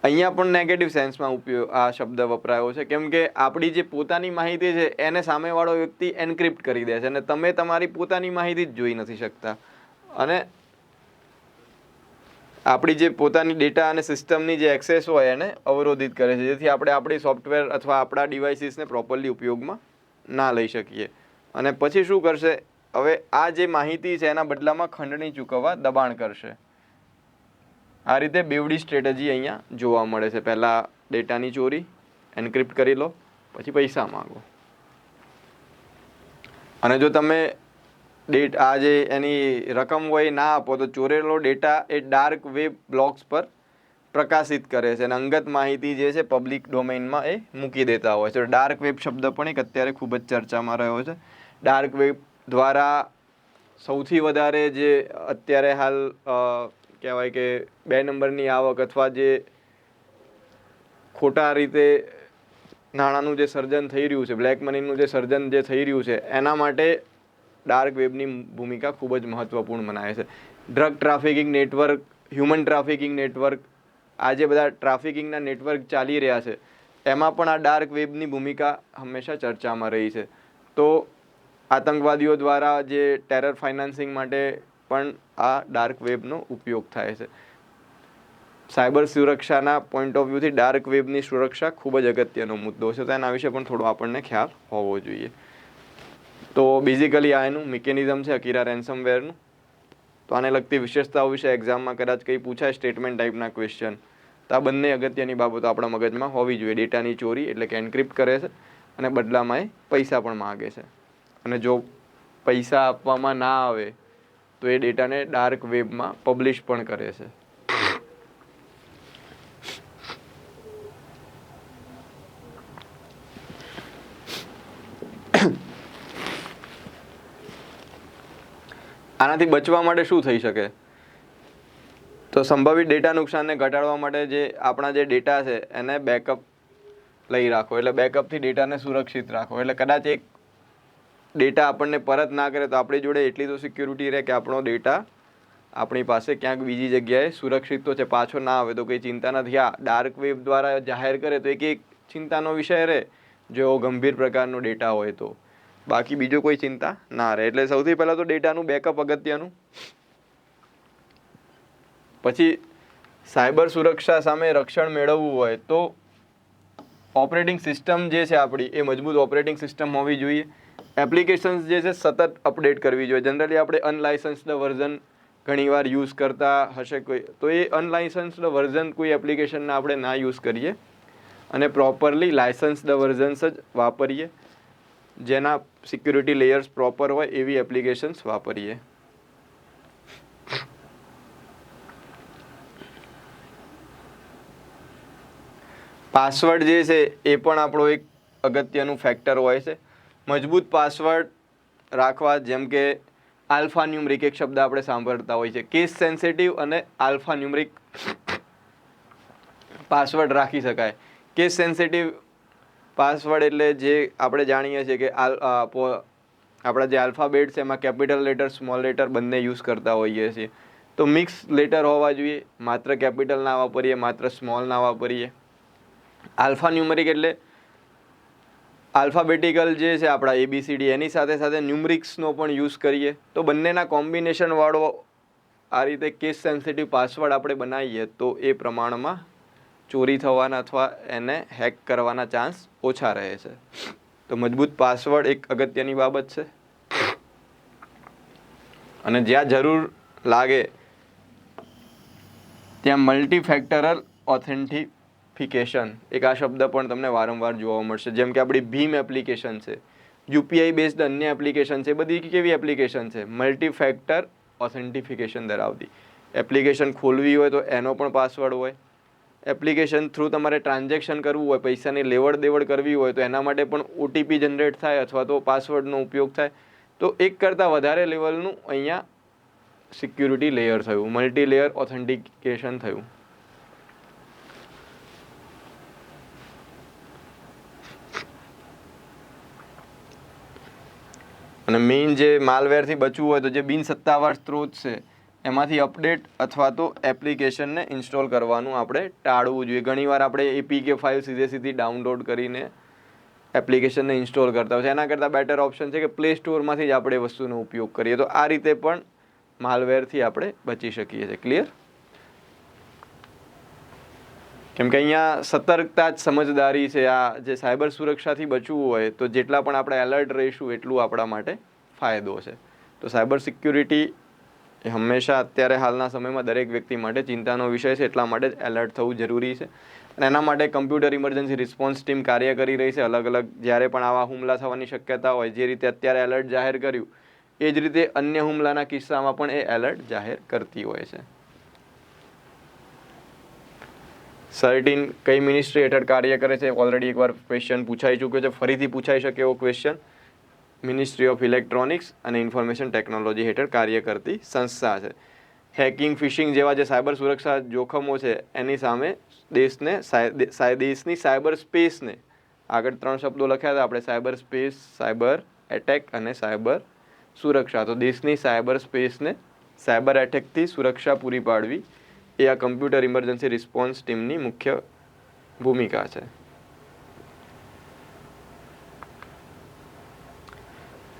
અહીંયા પણ નેગેટિવ સેન્સમાં આ શબ્દ વપરાયો છે, કેમ કે આપણી જે પોતાની માહિતી છે એને સામેવાળો વ્યક્તિ એન્ક્રિપ્ટ કરી દે છે અને તમે તમારી પોતાની માહિતી જ જોઈ નથી શકતા અને આપણી જે પોતાની ડેટા અને સિસ્ટમની જે એક્સેસ હોય એને અવરોધિત કરે છે, જેથી આપણે આપણી સોફ્ટવેર અથવા આપણા ડિવાઇસીસને પ્રોપરલી ઉપયોગમાં ના લઈ શકીએ. અને પછી શું કરશે? હવે આ જે માહિતી છે એના બદલામાં ખંડણી ચૂકવવા દબાણ કરશે. આ રીતે બેવડી સ્ટ્રેટેજી અહીંયા જોવા મળે છે. પહેલાં ડેટાની ચોરી, એન્ક્રિપ્ટ કરી લો, પછી પૈસા માગો. અને જો તમે આ જે એની રકમ હોય ના આપો તો ચોરેલો ડેટા એ ડાર્ક વેબ બ્લોગ્સ પર પ્રકાશિત કરે છે અને અંગત માહિતી જે છે પબ્લિક ડોમેઇનમાં એ મૂકી દેતા હોય છે. ડાર્ક વેબ શબ્દ પણ એક અત્યારે ખૂબ જ ચર્ચામાં રહ્યો છે. ડાર્ક વેબ દ્વારા સૌથી વધારે જે અત્યારે હાલ કહેવાય કે 2 નંબરની આવક અથવા જે ખોટા રીતે નાણાંનું જે સર્જન થઈ રહ્યું છે, બ્લેક મનીનું જે સર્જન જે થઈ રહ્યું છે, એના માટે ડાર્ક વેબની ભૂમિકા ખૂબ જ મહત્વપૂર્ણ મનાય છે. Drug trafficking network, human trafficking network, આ જે બધા ટ્રાફિકિંગના નેટવર્ક ચાલી રહ્યા છે એમાં પણ આ ડાર્ક વેબની ભૂમિકા હંમેશા ચર્ચામાં રહી છે. તો આતંકવાદીઓ દ્વારા જે ટેરર ફાઇનાન્સિંગ માટે પણ આ ડાર્ક વેબનો ઉપયોગ થાય છે. સાયબર સુરક્ષાના પોઈન્ટ ઓફ વ્યૂથી ડાર્ક વેબની સુરક્ષા ખૂબ જ અગત્યનો મુદ્દો છે, તો એના વિશે પણ થોડો આપણને ખ્યાલ હોવો જોઈએ. તો બેઝિકલી આ એનું મિકેનિઝમ છે અકીરા રેન્સમવેરનું. તો આને લગતી વિશેષતાઓ વિશે એક્ઝામમાં કદાચ કંઈ પૂછાય સ્ટેટમેન્ટ ટાઈપના ક્વેશ્ચન, તો આ બંને અગત્યની બાબતો આપણા મગજમાં હોવી જોઈએ. ડેટાની ચોરી એટલે કે એન્ક્રિપ્ટ કરે છે અને બદલામાં એ પૈસા પણ માગે છે, અને જો પૈસા આપવામાં ના આવે તો એ ડેટાને ડાર્ક વેબમાં પબ્લિશ પણ કરે છે. આનાથી બચવા માટે શું થઈ શકે? તો સંભવિત ડેટા નુકસાનને ઘટાડવા માટે જે આપણા જે ડેટા છે એને બેકઅપ લઈ રાખો, એટલે બેકઅપથી ડેટાને સુરક્ષિત રાખો. એટલે કદાચ એક ડેટા આપણને પરત ના કરે તો આપણી જોડે એટલી તો સિક્યુરિટી રહે કે આપણો ડેટા આપણી પાસે ક્યાંક બીજી જગ્યાએ સુરક્ષિત તો છે, પાછો ના આવે તો કંઈ ચિંતા નથી. આ ડાર્ક વેબ દ્વારા જાહેર કરે તો એક ચિંતાનો વિષય રહે જો ગંભીર પ્રકારનો ડેટા હોય તો, બાકી બીજો કોઈ ચિંતા ના રહે. એટલે સૌથી પહેલાં તો ડેટાનું બેકઅપ અગત્યનું. પછી સાયબર સુરક્ષા સામે રક્ષણ મેળવવું હોય તો ઓપરેટિંગ સિસ્ટમ જે છે આપણી એ મજબૂત ઓપરેટિંગ સિસ્ટમ હોવી જોઈએ. એપ્લિકેશન્સ જે છે સતત અપડેટ કરવી જોઈએ. જનરલી આપણે અનલાઇસન્સ્ડ વર્ઝન ઘણીવાર યુઝ કરતા હશે કોઈ, તો એ અનલાઇસન્સ્ડ વર્ઝન કોઈ એપ્લિકેશનના આપણે ના યુઝ કરીએ અને પ્રોપરલી લાઇસન્સ્ડ વર્ઝન્સ જ વાપરીએ, જેના સિક્યુરિટી લેયર્સ પ્રોપર હોય એવી એપ્લિકેશન્સ વાપરીએ. પાસવર્ડ જે છે એ પણ આપણો એક અગત્યનું ફેક્ટર હોય છે. મજબૂત પાસવર્ડ રાખવા, જેમ કે આલ્ફા ન્યુમરિક એક શબ્દ આપણે સાંભળતા હોય છે. કેસ સેન્સિટિવ અને આલ્ફા ન્યુમરિક પાસવર્ડ રાખી શકાય. કેસ સેન્સિટિવ પાસવર્ડ એટલે જે આપણે જાણીએ છીએ કે આપણા જે આલ્ફાબેટ છે એમાં કેપિટલ લેટર સ્મોલ લેટર બંને યુઝ કરતા હોઈએ છીએ, તો મિક્સ લેટર હોવા જોઈએ. માત્ર કેપિટલ ના વાપરીએ, માત્ર સ્મોલ ના વાપરીએ. આલ્ફા ન્યુમરિક એટલે આલ્ફાબેટિકલ જે છે આપણા ABCD, એની સાથે સાથે ન્યુમરિક્સનો પણ યુઝ કરીએ, તો બંનેના કોમ્બિનેશનવાળો આ રીતે કેસ સેન્સિટિવ પાસવર્ડ આપણે બનાવીએ તો એ પ્રમાણમાં ચોરી થવાના અથવા એને હેક કરવાના ચાન્સ ઓછા રહે છે. તો મજબૂત પાસવર્ડ એક અગત્યની બાબત છે. અને જ્યાં જરૂર લાગે ત્યાં મલ્ટીફેક્ટરલ ઓથેન્ટિફિકેશન, એક આ શબ્દ પણ તમને વારંવાર જોવા મળશે. જેમ કે આપણી ભીમ એપ્લિકેશન છે, UPI બેઝડ અન્ય એપ્લિકેશન છે, બધી કેવી એપ્લિકેશન છે? મલ્ટીફેક્ટર ઓથેન્ટિફિકેશન ધરાવતી. એપ્લિકેશન ખોલવી હોય તો એનો પણ પાસવર્ડ હોય. એપ્લિકેશન થ્રુ તમારે ટ્રાન્ઝેક્શન કરવું હોય, પૈસાની લેવડ દેવડ કરવી હોય તો એના માટે પણ OTP જનરેટ થાય અથવા તો પાસવર્ડનો ઉપયોગ થાય. તો એક કરતાં વધારે લેવલનું અહીંયા સિક્યુરિટી લેયર થયું, મલ્ટી લેયર ઓથેન્ટિકેશન થયું. અને મેઇન જે માલવેરથી બચવું હોય તો જે બિનસત્તાવાર સ્ત્રોત છે એમાંથી અપડેટ અથવા તો એપ્લિકેશનને ઇન્સ્ટોલ કરવાનું આપણે ટાળવું જોઈએ. ઘણીવાર આપણે APK ફાઇલ સીધી ડાઉનલોડ કરીને એપ્લિકેશનને ઇન્સ્ટોલ કરતા હોય છે. એના કરતાં બેટર ઓપ્શન છે કે પ્લે સ્ટોરમાંથી જ આપણે વસ્તુનો ઉપયોગ કરીએ, તો આ રીતે પણ માલવેરથી આપણે બચી શકીએ છીએ. ક્લિયર? કેમ કે અહીંયા સતર્કતા જ સમજદારી છે. આ જે સાયબર સુરક્ષાથી બચવું હોય તો જેટલા પણ આપણે એલર્ટ રહીશું એટલું આપણા માટે ફાયદો છે. તો સાયબર સિક્યુરિટી એ હંમેશા અત્યારે હાલના સમયમાં દરેક વ્યક્તિ માટે ચિંતાનો વિષય છે, એટલા માટે જ એલર્ટ થવું જરૂરી છે. અને એના માટે કમ્પ્યુટર ઇમરજન્સી રિસ્પોન્સ ટીમ કાર્ય કરી રહી છે. અલગ અલગ જ્યારે પણ આવા હુમલા થવાની શક્યતા હોય, જે રીતે અત્યારે એલર્ટ જાહેર કર્યું એ જ રીતે અન્ય હુમલાના કિસ્સામાં પણ એ એલર્ટ જાહેર કરતી હોય છે. સર્ટિન કઈ મિનિસ્ટ્રી હેઠળ કાર્ય કરે છે? ઓલરેડી એકવાર ક્વેશ્ચન પૂછાઈ ચૂક્યો છે, ફરીથી પૂછાઈ શકે એવો ક્વેશ્ચન. મિનિસ્ટ્રી ઓફ ઇલેક્ટ્રોનિક્સ અને ઇન્ફોર્મેશન ટેકનોલોજી હેઠળ કાર્ય કરતી સંસ્થા છે. હેકિંગ, ફિશિંગ જેવા જે સાયબર સુરક્ષા જોખમો છે એની સામે દેશની સાયબર સ્પેસને, આગળ 3 શબ્દો લખ્યા હતા આપણે, સાયબર સ્પેસ, સાયબર એટેક અને સાયબર સુરક્ષા. તો દેશની સાયબર સ્પેસને સાયબર એટેકથી સુરક્ષા પૂરી પાડવી એ આ કમ્પ્યુટર ઇમરજન્સી રિસ્પોન્સ ટીમની મુખ્ય ભૂમિકા છે.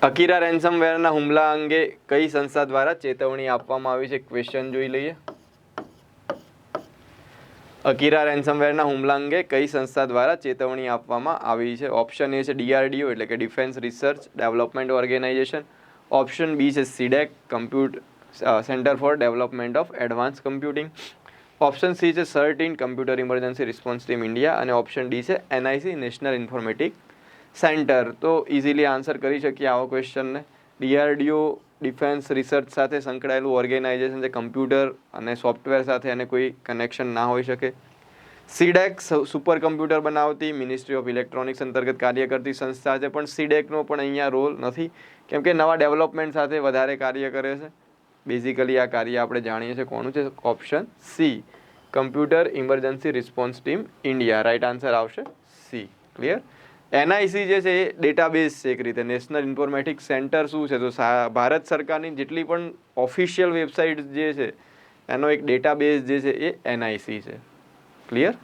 અકીરા રેન્સમવેરના હુમલા અંગે કઈ સંસ્થા દ્વારા ચેતવણી આપવામાં આવી છે? ક્વેશ્ચન જોઈ લઈએ. અકીરા રેન્સમવેરના હુમલા અંગે કઈ સંસ્થા દ્વારા ચેતવણી આપવામાં આવી છે? ઓપ્શન એ છે DRDO એટલે કે defence research development organisation. Option B છે CDEC centre for development of advance computing. Option C છે CERT in computer emergency response team India અને ઓપ્શન ડી છે NIC નેશનલ ઇન્ફોર્મેટિક સેન્ટર. તો easily answer કરી શકીએ આવા ક્વેશ્ચનને. DRDO ડિફેન્સ રિસર્ચ સાથે સંકળાયેલું ઓર્ગેનાઇઝેશન છે. કમ્પ્યુટર અને સોફ્ટવેર સાથે એને કોઈ કનેક્શન ના હોઈ શકે. CDEC સુપર કમ્પ્યુટર બનાવતી મિનિસ્ટ્રી ઓફ ઇલેક્ટ્રોનિક્સ અંતર્ગત કાર્ય કરતી સંસ્થા છે, પણ CDECનો પણ અહીંયા રોલ નથી, કેમ કે નવા ડેવલપમેન્ટ સાથે વધારે કાર્ય કરે છે. બેઝિકલી આ કાર્ય આપણે જાણીએ છીએ કોનું છે. Option C computer emergency response team India. Right answer આવશે સી. ક્લિયર. NIC જે છે એ ડેટાબેઝ છે એક રીતે. નેશનલ ઇન્ફોર્મેટિક સેન્ટર શું છે, તો ભારત સરકારની જેટલી પણ ઓફિશિયલ વેબસાઇટ જે છે એનો એક ડેટાબેઝ જે છે એ NIC છે. ક્લિયર.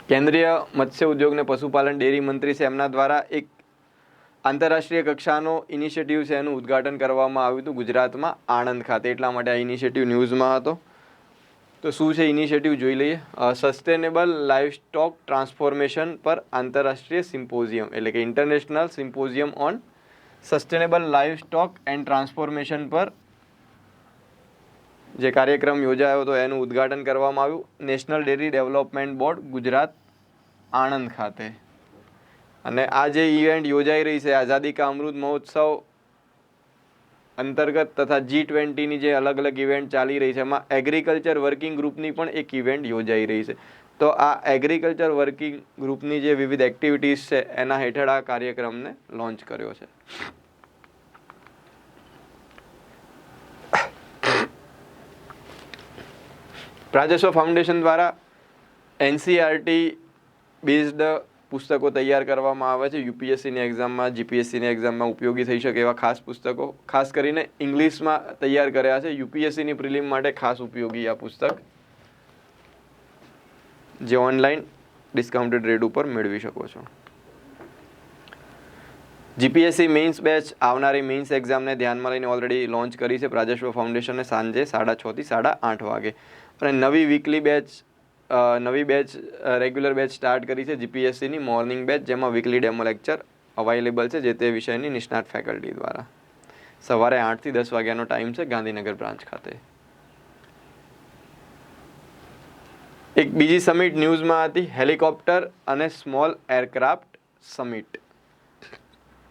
કેન્દ્રીય મત્સ્ય ઉદ્યોગ ને પશુપાલન ડેરી મંત્રી છે, એમના દ્વારા એક આંતરરાષ્ટ્રીય કક્ષાનો ઇનિશિયેટિવ છે એનું ઉદ્ઘાટન કરવામાં આવ્યું હતું ગુજરાતમાં આણંદ ખાતે. એટલા માટે આ ઇનિશિયેટિવ ન્યૂઝમાં હતો. તો શું છે ઇનિશિયેટિવ જોઈ લઈએ. સસ્ટેનેબલ લાઇવસ્ટોક ટ્રાન્સફોર્મેશન પર આંતરરાષ્ટ્રીય સિમ્પોઝિયમ, એટલે કે international symposium on sustainable livestock and transformation પર જે કાર્યક્રમ યોજાયો હતો એનું ઉદ્ઘાટન કરવામાં આવ્યું national dairy development board Gujarat Anand ખાતે. અને આ જે ઇવેન્ટ યોજાઈ રહી છે આઝાદી કા અમૃત મહોત્સવ અંતર્ગત તથા G20ની જે અલગ અલગ ઇવેન્ટ ચાલી રહી છે એમાં એગ્રીકલ્ચર વર્કિંગ ગ્રુપની પણ એક ઇવેન્ટ યોજાઈ રહી છે. તો આ એગ્રીકલ્ચર વર્કિંગ ગ્રુપની જે વિવિધ એક્ટિવિટીઝ છે એના હેઠળ આ કાર્યક્રમને લોન્ચ કર્યો છે. પ્રાજસ્વ ફાઉન્ડેશન દ્વારા NCERT બેઝડ પુસ્તકો તૈયાર કરવામાં આવે છે. UPSCની એક્ઝામમાં, GPSCની એક્ઝામમાં ઉપયોગી થઈ શકે એવા ખાસ પુસ્તકો ખાસ કરીને ઇંગ્લિશમાં તૈયાર કર્યા છે. UPSCની પ્રિલિમ માટે ખાસ ઉપયોગી આ પુસ્તક, જે ઓનલાઈન ડિસ્કાઉન્ટેડ રેટ ઉપર મેળવી શકો છો. GPSC મેઇન્સ બેચ આવનારી મેઇન્સ એક્ઝામને ધ્યાનમાં લઈને ઓલરેડી લોન્ચ કરી છે પ્રાજસ્વ ફાઉન્ડેશને સાંજે 6:30 થી 8:30 વાગે. અને નવી weekly batch regular batch start કરી છે GPSCની મોર્નિંગ બેચ, જેમાં વીકલી ડેમો લેક્ચર અવેલેબલ છે જે તે વિષયની નિષ્ણાત ફેકલ્ટી દ્વારા. સવારે 8 થી 10 વાગ્યાનો ટાઈમ છે ગાંધીનગર બ્રાન્ચ ખાતે. એક બીજી સમિટ ન્યૂઝમાં હતી, હેલિકોપ્ટર અને સ્મોલ એરક્રાફ્ટ સમિટ.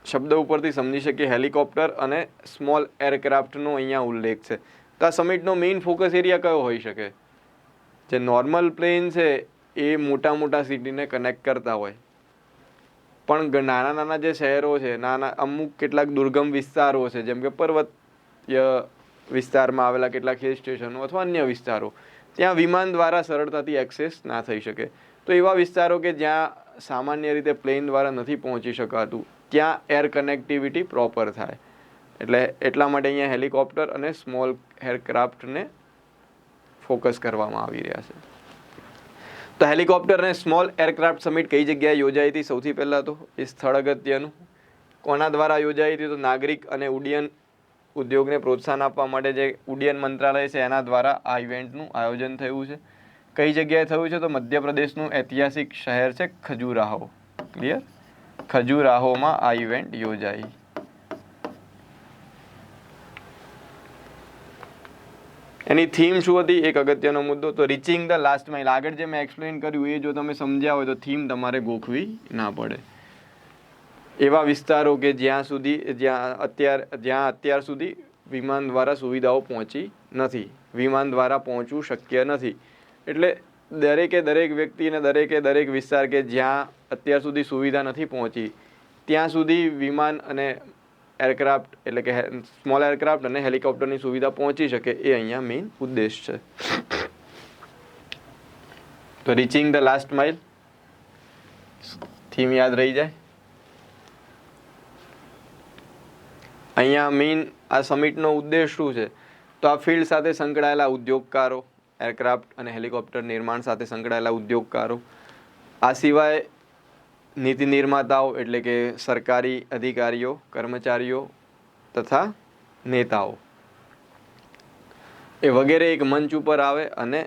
શબ્દ ઉપરથી સમજી શકીએ હેલિકોપ્ટર અને સ્મોલ એરક્રાફ્ટનો અહીંયા ઉલ્લેખ છે. તો આ સમિટનો મેઇન ફોકસ એરિયા કયો હોઈ શકે? જે નોર્મલ પ્લેન છે એ મોટા મોટા સિટીને કનેક્ટ કરતા હોય, પણ નાના નાના જે શહેરો છે, નાના અમુક કેટલાક દુર્ગમ વિસ્તારો છે, જેમ કે પર્વતીય વિસ્તારમાં આવેલા કેટલાક હિલ સ્ટેશનો અથવા અન્ય વિસ્તારો, ત્યાં વિમાન દ્વારા સરળતાથી એક્સેસ ના થઈ શકે. તો એવા વિસ્તારો કે જ્યાં સામાન્ય રીતે પ્લેન દ્વારા નથી પહોંચી શકાતું, ત્યાં એર કનેક્ટિવિટી પ્રોપર થાય. એટલા માટે અહીંયા હેલિકોપ્ટર અને સ્મોલ એરક્રાફ્ટને ફોકસ કરવામાં આવી રહ્યા છે. તો હેલિકોપ્ટર અને સ્મોલ એરક્રાફ્ટ સમિટ કઈ જગ્યાએ યોજાઈ હતી? સૌથી પહેલાં તો એ સ્થળ અગત્યનું. કોના દ્વારા યોજાઈ હતી? તો નાગરિક અને ઉડ્ડયન ઉદ્યોગને પ્રોત્સાહન આપવા માટે જે ઉડ્ડયન મંત્રાલય છે એના દ્વારા આ ઇવેન્ટનું આયોજન થયું છે. કઈ જગ્યાએ થયું છે? તો મધ્યપ્રદેશનું ઐતિહાસિક શહેર છે ખજુરાહો. ક્લિયર. ખજુરાહોમાં આ ઇવેન્ટ યોજાઈ. એની થીમ શું હતી? એક અગત્યનો મુદ્દો તો રીચિંગ ધ લાસ્ટ માઇલ. આગળ જે મેં એક્સપ્લેન કર્યું એ જો તમે સમજ્યા હોય તો થીમ તમારે ગોખવી ના પડે. એવા વિસ્તારો કે જ્યાં અત્યાર સુધી વિમાન દ્વારા સુવિધાઓ પહોંચી નથી, વિમાન દ્વારા પહોંચવું શક્ય નથી. એટલે દરેક વ્યક્તિ અને દરેક વિસ્તાર કે જ્યાં અત્યાર સુધી સુવિધા નથી પહોંચી, ત્યાં સુધી વિમાન અને એરક્રાફ્ટ એટલે કે સ્મોલ એરક્રાફ્ટ અને હેલિકોપ્ટરની સુવિધા પહોંચી શકે, એ અહીંયા મેઇન ઉદ્દેશ છે. તો reaching the last mile theme યાદ રહી જાય. અહીંયા મેઇન આ સમિટનો ઉદ્દેશ શું છે? તો આ ફિલ્ડ સાથે સંકળાયેલા ઉદ્યોગકારો, એરક્રાફ્ટ અને હેલિકોપ્ટર નિર્માણ સાથે સંકળાયેલા ઉદ્યોગકારો, આ સિવાય નીતિ નિર્માતાઓ એટલે કે સરકારી અધિકારીઓ, કર્મચારીઓ તથા નેતાઓ, એ વગેરે એક મંચ ઉપર આવે અને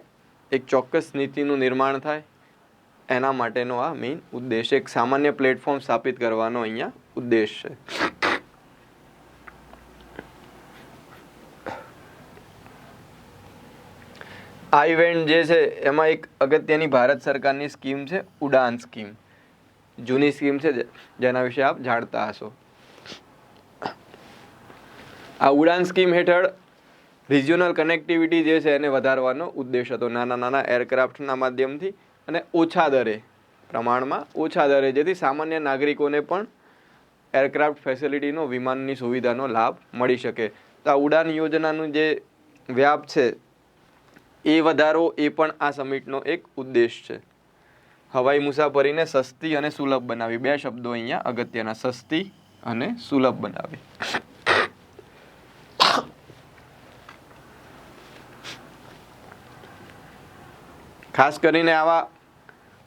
એક ચોક્કસ નીતિનું નિર્માણ થાય. એના માટેનો આ મેઇન ઉદ્દેશ, એક સામાન્ય પ્લેટફોર્મ સ્થાપિત કરવાનો અહીંયા ઉદ્દેશ છે. આ ઇવેન્ટ જે છે એમાં એક અગત્યની ભારત સરકારની સ્કીમ છે ઉડાન સ્કીમ. જૂની સ્કીમ છે જેના વિશે આપ જાણતા હશો. આ ઉડાન સ્કીમ હેઠળ રિજિયોનલ કનેક્ટિવિટી જે છે એને વધારવાનો ઉદ્દેશ હતો, નાના નાના એરક્રાફ્ટના માધ્યમથી અને ઓછા દરે, પ્રમાણમાં ઓછા દરે, જેથી સામાન્ય નાગરિકોને પણ એરક્રાફ્ટ ફેસિલિટીનો, વિમાનની સુવિધાનો લાભ મળી શકે. તો આ ઉડાન યોજનાનું જે વ્યાપ છે એ વધારો એ પણ આ સમિટનો એક ઉદ્દેશ છે. હવાઈ મુસાફરીને સસ્તી અને સુલભ બનાવી, બે શબ્દો અહીંયા અગત્યના, સસ્તી અને સુલભ બનાવી. ખાસ કરીને આવા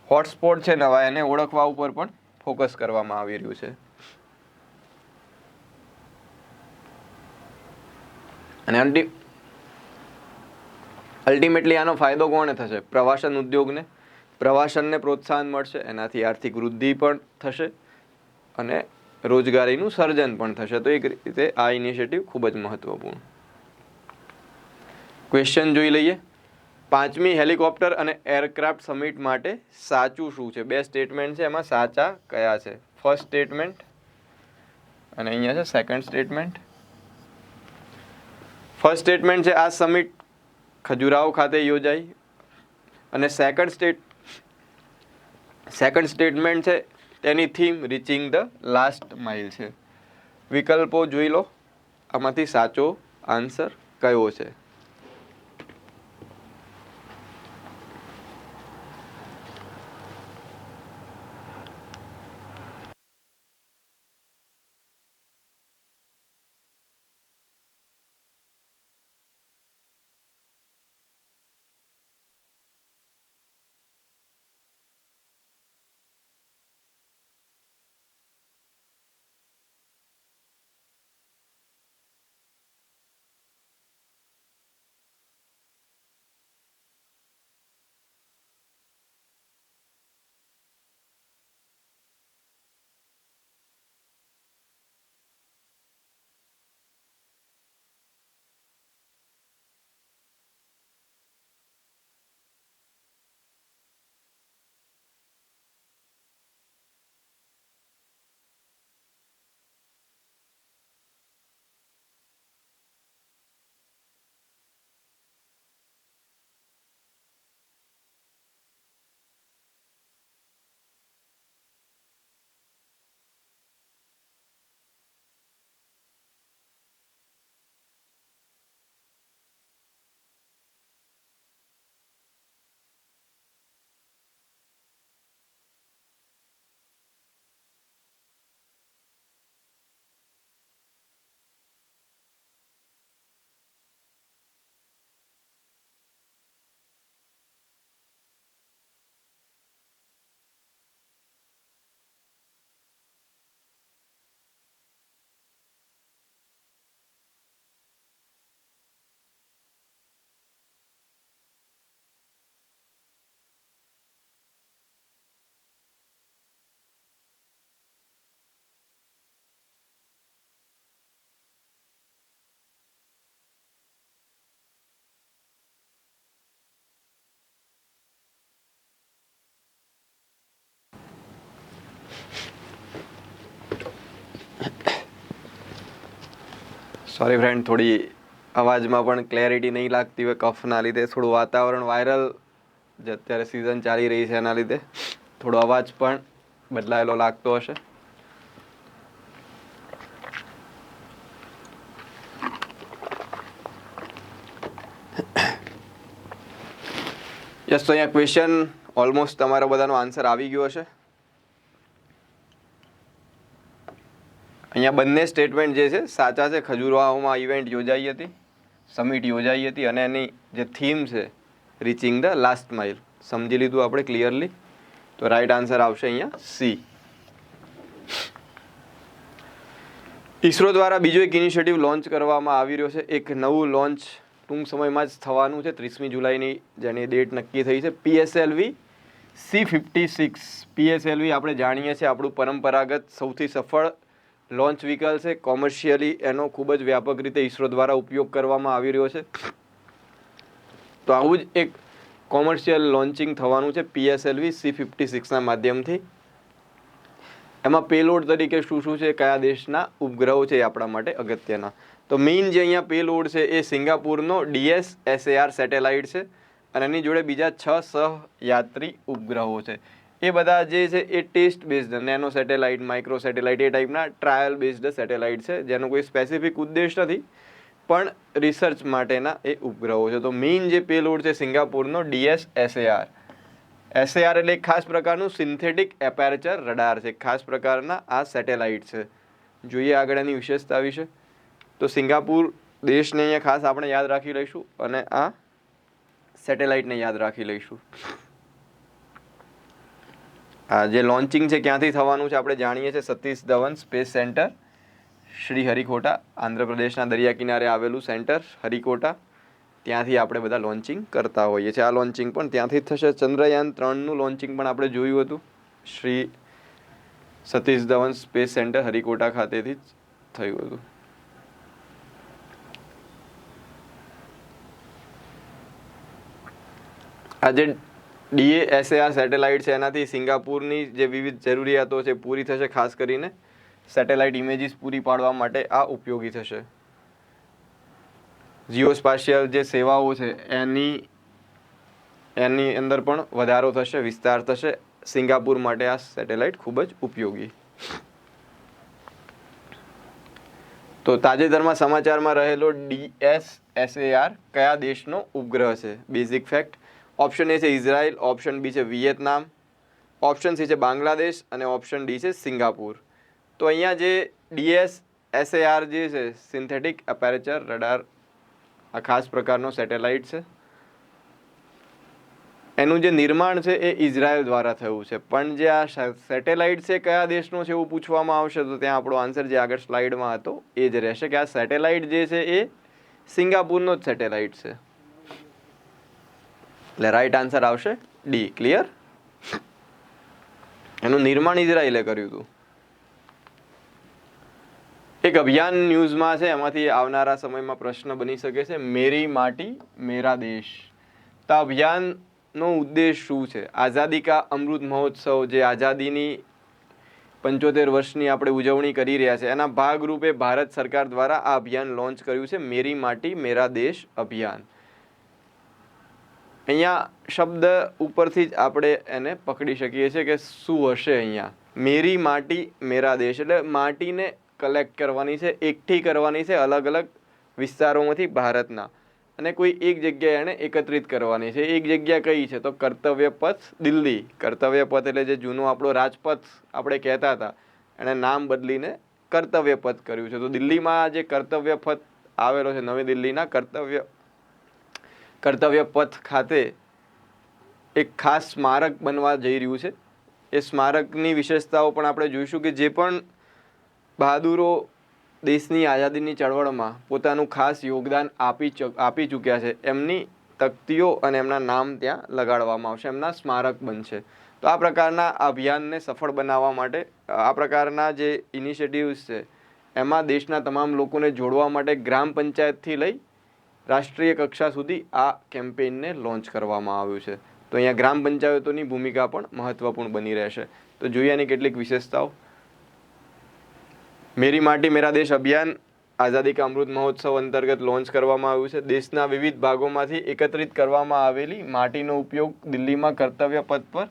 હોટસ્પોટ છે નવા, એને ઓળખવા ઉપર પણ ફોકસ કરવામાં આવી રહ્યું છે. અને અલ્ટિમેટલી આનો ફાયદો કોને થશે? પ્રવાસન ઉદ્યોગને, પ્રવાસનને પ્રોત્સાહન મળશે, એનાથી આર્થિક વૃદ્ધિ પણ થશે અને રોજગારીનું સર્જન પણ થશે. તો એક રીતે આ ઇનિશિયેટિવ ખૂબ જ મહત્વપૂર્ણ. ક્વેશ્ચન જોઈ લઈએ. 5મી હેલિકોપ્ટર અને એરક્રાફ્ટ સમિટ માટે સાચું શું છે? બે સ્ટેટમેન્ટ છે, એમાં સાચા કયા છે? ફર્સ્ટ સ્ટેટમેન્ટ અને અહીંયા છે સેકન્ડ સ્ટેટમેન્ટ. ફર્સ્ટ સ્ટેટમેન્ટ છે આ સમિટ ખજુરાહો ખાતે યોજાઈ, અને સેકન્ડ સ્ટેટમેન્ટ છે તેની theme reaching the last mile છે. વિકલ્પો જોઈ લો, આમાંથી સાચો આન્સર કયો છે? સોરી ફ્રેન્ડ, થોડી અવાજમાં પણ ક્લેરિટી નહીં લાગતી હોય કફના લીધે, થોડું વાતાવરણ વાયરલ જે અત્યારે સિઝન ચાલી રહી છે એના લીધે થોડો અવાજ પણ બદલાયેલો લાગતો હશે. યસ, તો અહીંયા ક્વેશ્ચન ઓલમોસ્ટ તમારો બધાનો આન્સર આવી ગયો હશે. અહીંયા બંને સ્ટેટમેન્ટ જે છે સાચા છે. ખજુરાહોમાં ઇવેન્ટ યોજાઈ હતી, સમિટ યોજાઈ હતી, અને એની જે થીમ છે રીચિંગ ધ લાસ્ટ માઇલ, સમજી લીધું આપણે ક્લિયરલી. તો રાઈટ આન્સર આવશે અહીંયા સી. ઇસરો દ્વારા બીજો એક ઇનિશિયેટિવ લોન્ચ કરવામાં આવી રહ્યો છે. એક નવું લોન્ચ ટૂંક સમયમાં જ થવાનું છે, 30મી જુલાઈની જેની ડેટ નક્કી થઈ છે. PSLV C56 PSLV આપણે જાણીએ છીએ આપણું પરંપરાગત સૌથી સફળ લોન્ચ વ્હીકલ છે. કોમર્શિયલી એનો ખૂબ જ વ્યાપક રીતે ઈસરો દ્વારા ઉપયોગ કરવામાં આવી રહ્યો છે. તો આવું જ એક કોમર્શિયલ લોન્ચિંગ થવાનું છે PSLV C56ના માધ્યમથી. એમાં પેલોડ તરીકે શું શું છે, કયા દેશના ઉપગ્રહો છે એ આપણા માટે અગત્યના. તો મેઇન જે અહીંયા પેલોડ છે એ સિંગાપુરનો DSSAR સેટેલાઇટ છે અને એની જોડે બીજા 6 સહયાત્રી ઉપગ્રહો છે. એ બધા જે છે એ test based nano satellite, micro satellite એ ટાઈપના ટ્રાયલ બેઝડ સેટેલાઇટ છે જેનો કોઈ સ્પેસિફિક ઉદ્દેશ નથી, પણ રિસર્ચ માટેના એ ઉપગ્રહો છે. તો મેઇન જે પેલોડ છે સિંગાપુરનો DSSAR. SAR એટલે એક ખાસ પ્રકારનું સિન્થેટિક એપેરેચર રડાર છે. ખાસ પ્રકારના આ સેટેલાઇટ છે. જોઈએ આગળ એની વિશેષતા વિશે. તો સિંગાપુર દેશને અહીંયા ખાસ આપણે યાદ રાખી લઈશું અને આ સેટેલાઇટને યાદ રાખી લઈશું. આ જે લોન્ચિંગ છે ક્યાંથી થવાનું છે આપણે જાણીએ છીએ. સતીશ ધવન સ્પેસ સેન્ટર, શ્રી હરિકોટા, આંધ્રપ્રદેશના દરિયા કિનારે આવેલું સેન્ટર હરિકોટા. ત્યાંથી આપણે બધા લોન્ચિંગ કરતા હોઈએ છીએ. આ લોન્ચિંગ પણ ત્યાંથી જ થશે. ચંદ્રયાન 3નું લોન્ચિંગ પણ આપણે જોયું હતું, શ્રી સતીશ ધવન સ્પેસ સેન્ટર હરિકોટા ખાતેથી જ થયું હતું. આ જે DSAR સેટેલાઇટ છે એનાથી સિંગાપુરની જે વિવિધ જરૂરિયાતો છે પૂરી થશે. ખાસ કરીને સેટેલાઇટ ઇમેજીસ પૂરી પાડવા માટે આ ઉપયોગી થશે. જીઓસ્પાશિયલ જે સેવાઓ છે એની અંદર પણ વધારો થશે, વિસ્તાર થશે. સિંગાપુર માટે આ સેટેલાઇટ ખૂબ જ ઉપયોગી. તો તાજેતરમાં સમાચારમાં રહેલો DSSAR કયા દેશનો ઉપગ્રહ છે? Basic fact. ઓપ્શન એ છે ઇઝરાયલ, ઓપ્શન બી છે વિયેતનામ, ઓપ્શન સી છે બાંગ્લાદેશ અને ઓપ્શન ડી છે સિંગાપુર. તો અહીંયા જે DSSAR જે છે સિન્થેટિક એપેરેચર રડાર, આ ખાસ પ્રકારનો સેટેલાઇટ છે. એનું જે નિર્માણ છે એ ઇઝરાયલ દ્વારા થયું છે. પણ જે આ સેટેલાઇટ છે કયા દેશનો છે એવું પૂછવામાં આવશે તો ત્યાં આપણો આન્સર જે આગળ સ્લાઇડમાં હતો એ જ રહેશે કે આ સેટેલાઇટ જે છે એ સિંગાપુરનો જ સેટેલાઇટ છે. એટલે રાઈટ આન્સર આવશે ડી. ક્લિયર? એનું નિર્માણ ઇઝરાયલે કર્યું હતું. એક અભિયાન ન્યૂઝમાં છે, એમાંથી આવનારા સમયમાં પ્રશ્ન બની શકે છે, મેરી માટી મેરા દેશ. તો અભિયાનનો ઉદ્દેશ શું છે? આઝાદી કા અમૃત મહોત્સવ, જે આઝાદીની 75 વર્ષની આપણે ઉજવણી કરી રહ્યા છે એના ભાગરૂપે ભારત સરકાર દ્વારા આ અભિયાન લોન્ચ કર્યું છે, મેરી માટી મેરા દેશ અભિયાન. અહીંયા શબ્દ ઉપરથી જ આપણે એને પકડી શકીએ છીએ કે શું હશે અહીંયા. મેરી માટી મેરા દેશ એટલે માટીને કલેક્ટ કરવાની છે, એકઠી કરવાની છે અલગ અલગ વિસ્તારોમાંથી ભારતના, અને કોઈ એક જગ્યાએ એને એકત્રિત કરવાની છે. એક જગ્યા કઈ છે? તો કર્તવ્ય પથ દિલ્હી. કર્તવ્ય પથ એટલે જે જૂનો આપણો રાજપથ આપણે કહેતા હતા એણે નામ બદલીને કર્તવ્ય પથ કર્યું છે. તો દિલ્હીમાં જે કર્તવ્ય પથ આવેલો છે, નવી દિલ્હીના કર્તવ્ય પથ ખાતે એક ખાસ સ્મારક બનવા જઈ રહ્યું છે. એ સ્મારકની વિશેષતાઓ પણ આપણે જોઈશું કે જે પણ બહાદુરો દેશની આઝાદીની ચળવળમાં પોતાનું ખાસ યોગદાન આપી ચૂક્યા છે એમની તકતીઓ અને એમના નામ ત્યાં લગાડવામાં આવશે, એમના સ્મારક બનશે. તો આ પ્રકારના અભિયાનને સફળ બનાવવા માટે આ પ્રકારના જે ઇનિશિયેટિવ્સ છે એમાં દેશના તમામ લોકોને જોડવા માટે ગ્રામ પંચાયતથી લઈ રાષ્ટ્રીય કક્ષા સુધી આ કેમ્પેઇનને લોન્ચ કરવામાં આવ્યું છે. તો અહીંયા ગ્રામ પંચાયતોની ભૂમિકા પણ મહત્વપૂર્ણ બની રહેશે. તો જોઈએ એની કેટલીક વિશેષતાઓ. મેરી માટી મેરા દેશ અભિયાન આઝાદી કા અમૃત મહોત્સવ અંતર્ગત લોન્ચ કરવામાં આવ્યું છે. દેશના વિવિધ ભાગોમાંથી એકત્રિત કરવામાં આવેલી માટીનો ઉપયોગ દિલ્હીમાં કર્તવ્ય પથ પર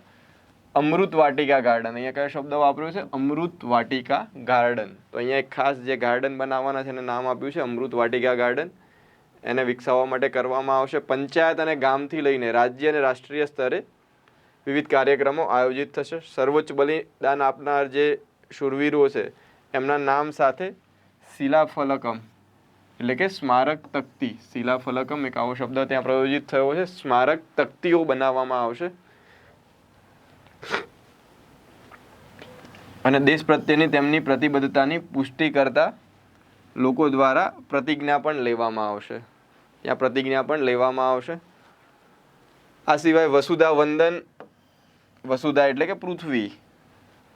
અમૃત વાટિકા ગાર્ડન, અહીંયા કયો શબ્દ વાપર્યો છે? અમૃત વાટિકા ગાર્ડન. તો અહીંયા એક ખાસ જે ગાર્ડન બનાવવાના છે એને નામ આપ્યું છે અમૃત વાટિકા ગાર્ડન. એને વિકસાવવા માટે કરવામાં આવશે. પંચાયત અને ગામથી લઈને રાજ્ય અને રાષ્ટ્રીય સ્તરે વિવિધ કાર્યક્રમો આયોજિત થશે. સર્વોચ્ચ બલિદાન આપનાર જે શૂરવીરો છે એમના નામ સાથે શિલાફલકમ એટલે કે સ્મારક તકતી, શિલાફલકમ એક આવો શબ્દ ત્યાં પ્રયોજિત થયો છે. સ્મારક તકતીઓ બનાવવામાં આવશે અને દેશ પ્રત્યેની તેમની પ્રતિબદ્ધતાની પુષ્ટિ કરતા લોકો દ્વારા પ્રતિજ્ઞા પણ લેવામાં આવશે. ત્યાં પ્રતિજ્ઞા પણ લેવામાં આવશે. આ સિવાય વસુધા વંદન વસુધા એટલે કે પૃથ્વી,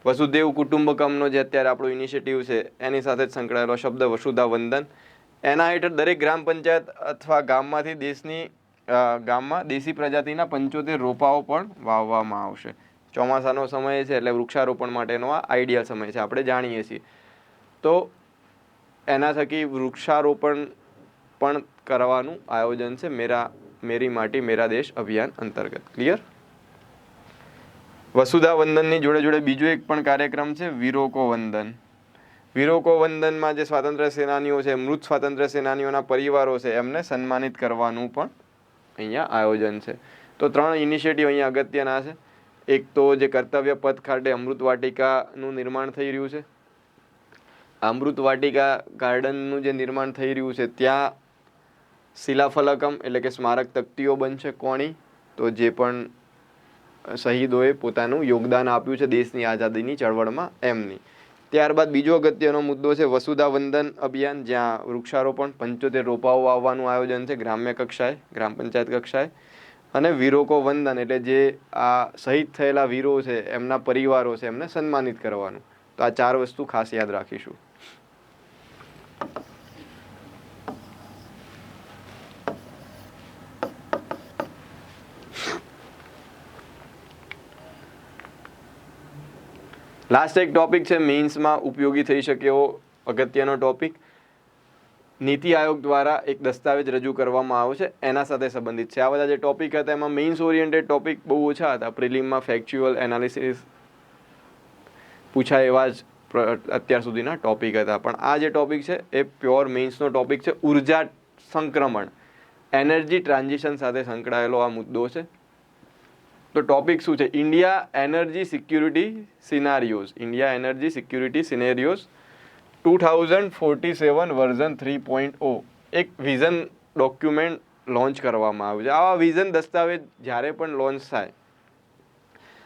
વસુદેવ કુટુંબકમનો જે અત્યારે આપણો ઇનિશિયેટિવ છે એની સાથે જ સંકળાયેલો શબ્દ વસુધા વંદન. એના હેઠળ દરેક ગ્રામ પંચાયત અથવા ગામમાંથી ગામમાં દેશી પ્રજાતિના 75 રોપાઓ પણ વાવવામાં આવશે. ચોમાસાનો સમય છે એટલે વૃક્ષારોપણ માટેનો આ આઈડિયલ સમય છે, આપણે જાણીએ છીએ. તો એના થકી વૃક્ષારોપણ પણ કરવાનું આયોજન છે મેરી માટી મેરા દેશ અભિયાન અંતર્ગત. ક્લિયર? વસુધા વંદનની જોડે જોડે બીજો એક પણ કાર્યક્રમ છે વીરોકો વંદન. વીરોકો વંદનમાં જે સ્વાતંત્ર્ય સેનાનીઓ છે, મૃત સ્વાતંત્ર્ય સેનાનીઓના પરિવારો છે, એમને સન્માનિત કરવાનું પણ અહીંયા આયોજન છે. તો 3 ઇનિશિયેટિવ અહીંયા અગત્યના છે. એક તો જે કર્તવ્ય પથ ખાતે અમૃત વાટિકાનું નિર્માણ થઈ રહ્યું છે. અમૃત વાટિકા ગાર્ડનનું જે નિર્માણ થઈ રહ્યું છે ત્યાં શિલાફલકમ એટલે કે સ્મારક તકતીઓ બનશે. કોની? તો જે પણ શહીદોએ પોતાનું યોગદાન આપ્યું છે દેશની આઝાદીની ચળવળમાં એમની. ત્યારબાદ બીજો અગત્યનો મુદ્દો છે વસુધા વંદન અભિયાન, જ્યાં વૃક્ષારોપણ 75 રોપાઓ વાવવાનું આયોજન છે ગ્રામ્ય કક્ષાએ, ગ્રામ પંચાયત કક્ષાએ. અને વીરોકો વંદન એટલે જે આ શહીદ થયેલા વીરો છે એમના પરિવારો છે એમને સન્માનિત કરવાનું. તો આ 4 વસ્તુ ખાસ યાદ રાખીશું. લાસ્ટ એક ટોપિક છે મેઇન્સમાં ઉપયોગી થઈ શકે એવો અગત્યનો ટોપિક. નીતિ આયોગ દ્વારા એક દસ્તાવેજ રજૂ કરવામાં આવ્યો છે, એના સાથે સંબંધિત છે. આ બધા જે ટોપિક હતા એમાં મેઇન્સ ઓરિએન્ટેડ ટોપિક બહુ ઓછા હતા. પ્રિલિમમાં ફેક્ચ્યુઅલ એનાલિસિસ પૂછાય એવા જ અત્યાર સુધીના ટોપિક હતા. પણ આ જે ટોપિક છે એ પ્યોર મેઇન્સનો ટોપિક છે. ઉર્જા સંક્રમણ, એનર્જી ટ્રાન્ઝિશન સાથે સંકળાયેલો આ મુદ્દો છે. તો ટોપિક શું છે? India energy security scenarios. India energy security scenarios 2047 version 3.0 એક વિઝન ડોક્યુમેન્ટ લોન્ચ કરવામાં આવ્યું છે. આવા વિઝન દસ્તાવેજ જ્યારે પણ લોન્ચ થાય,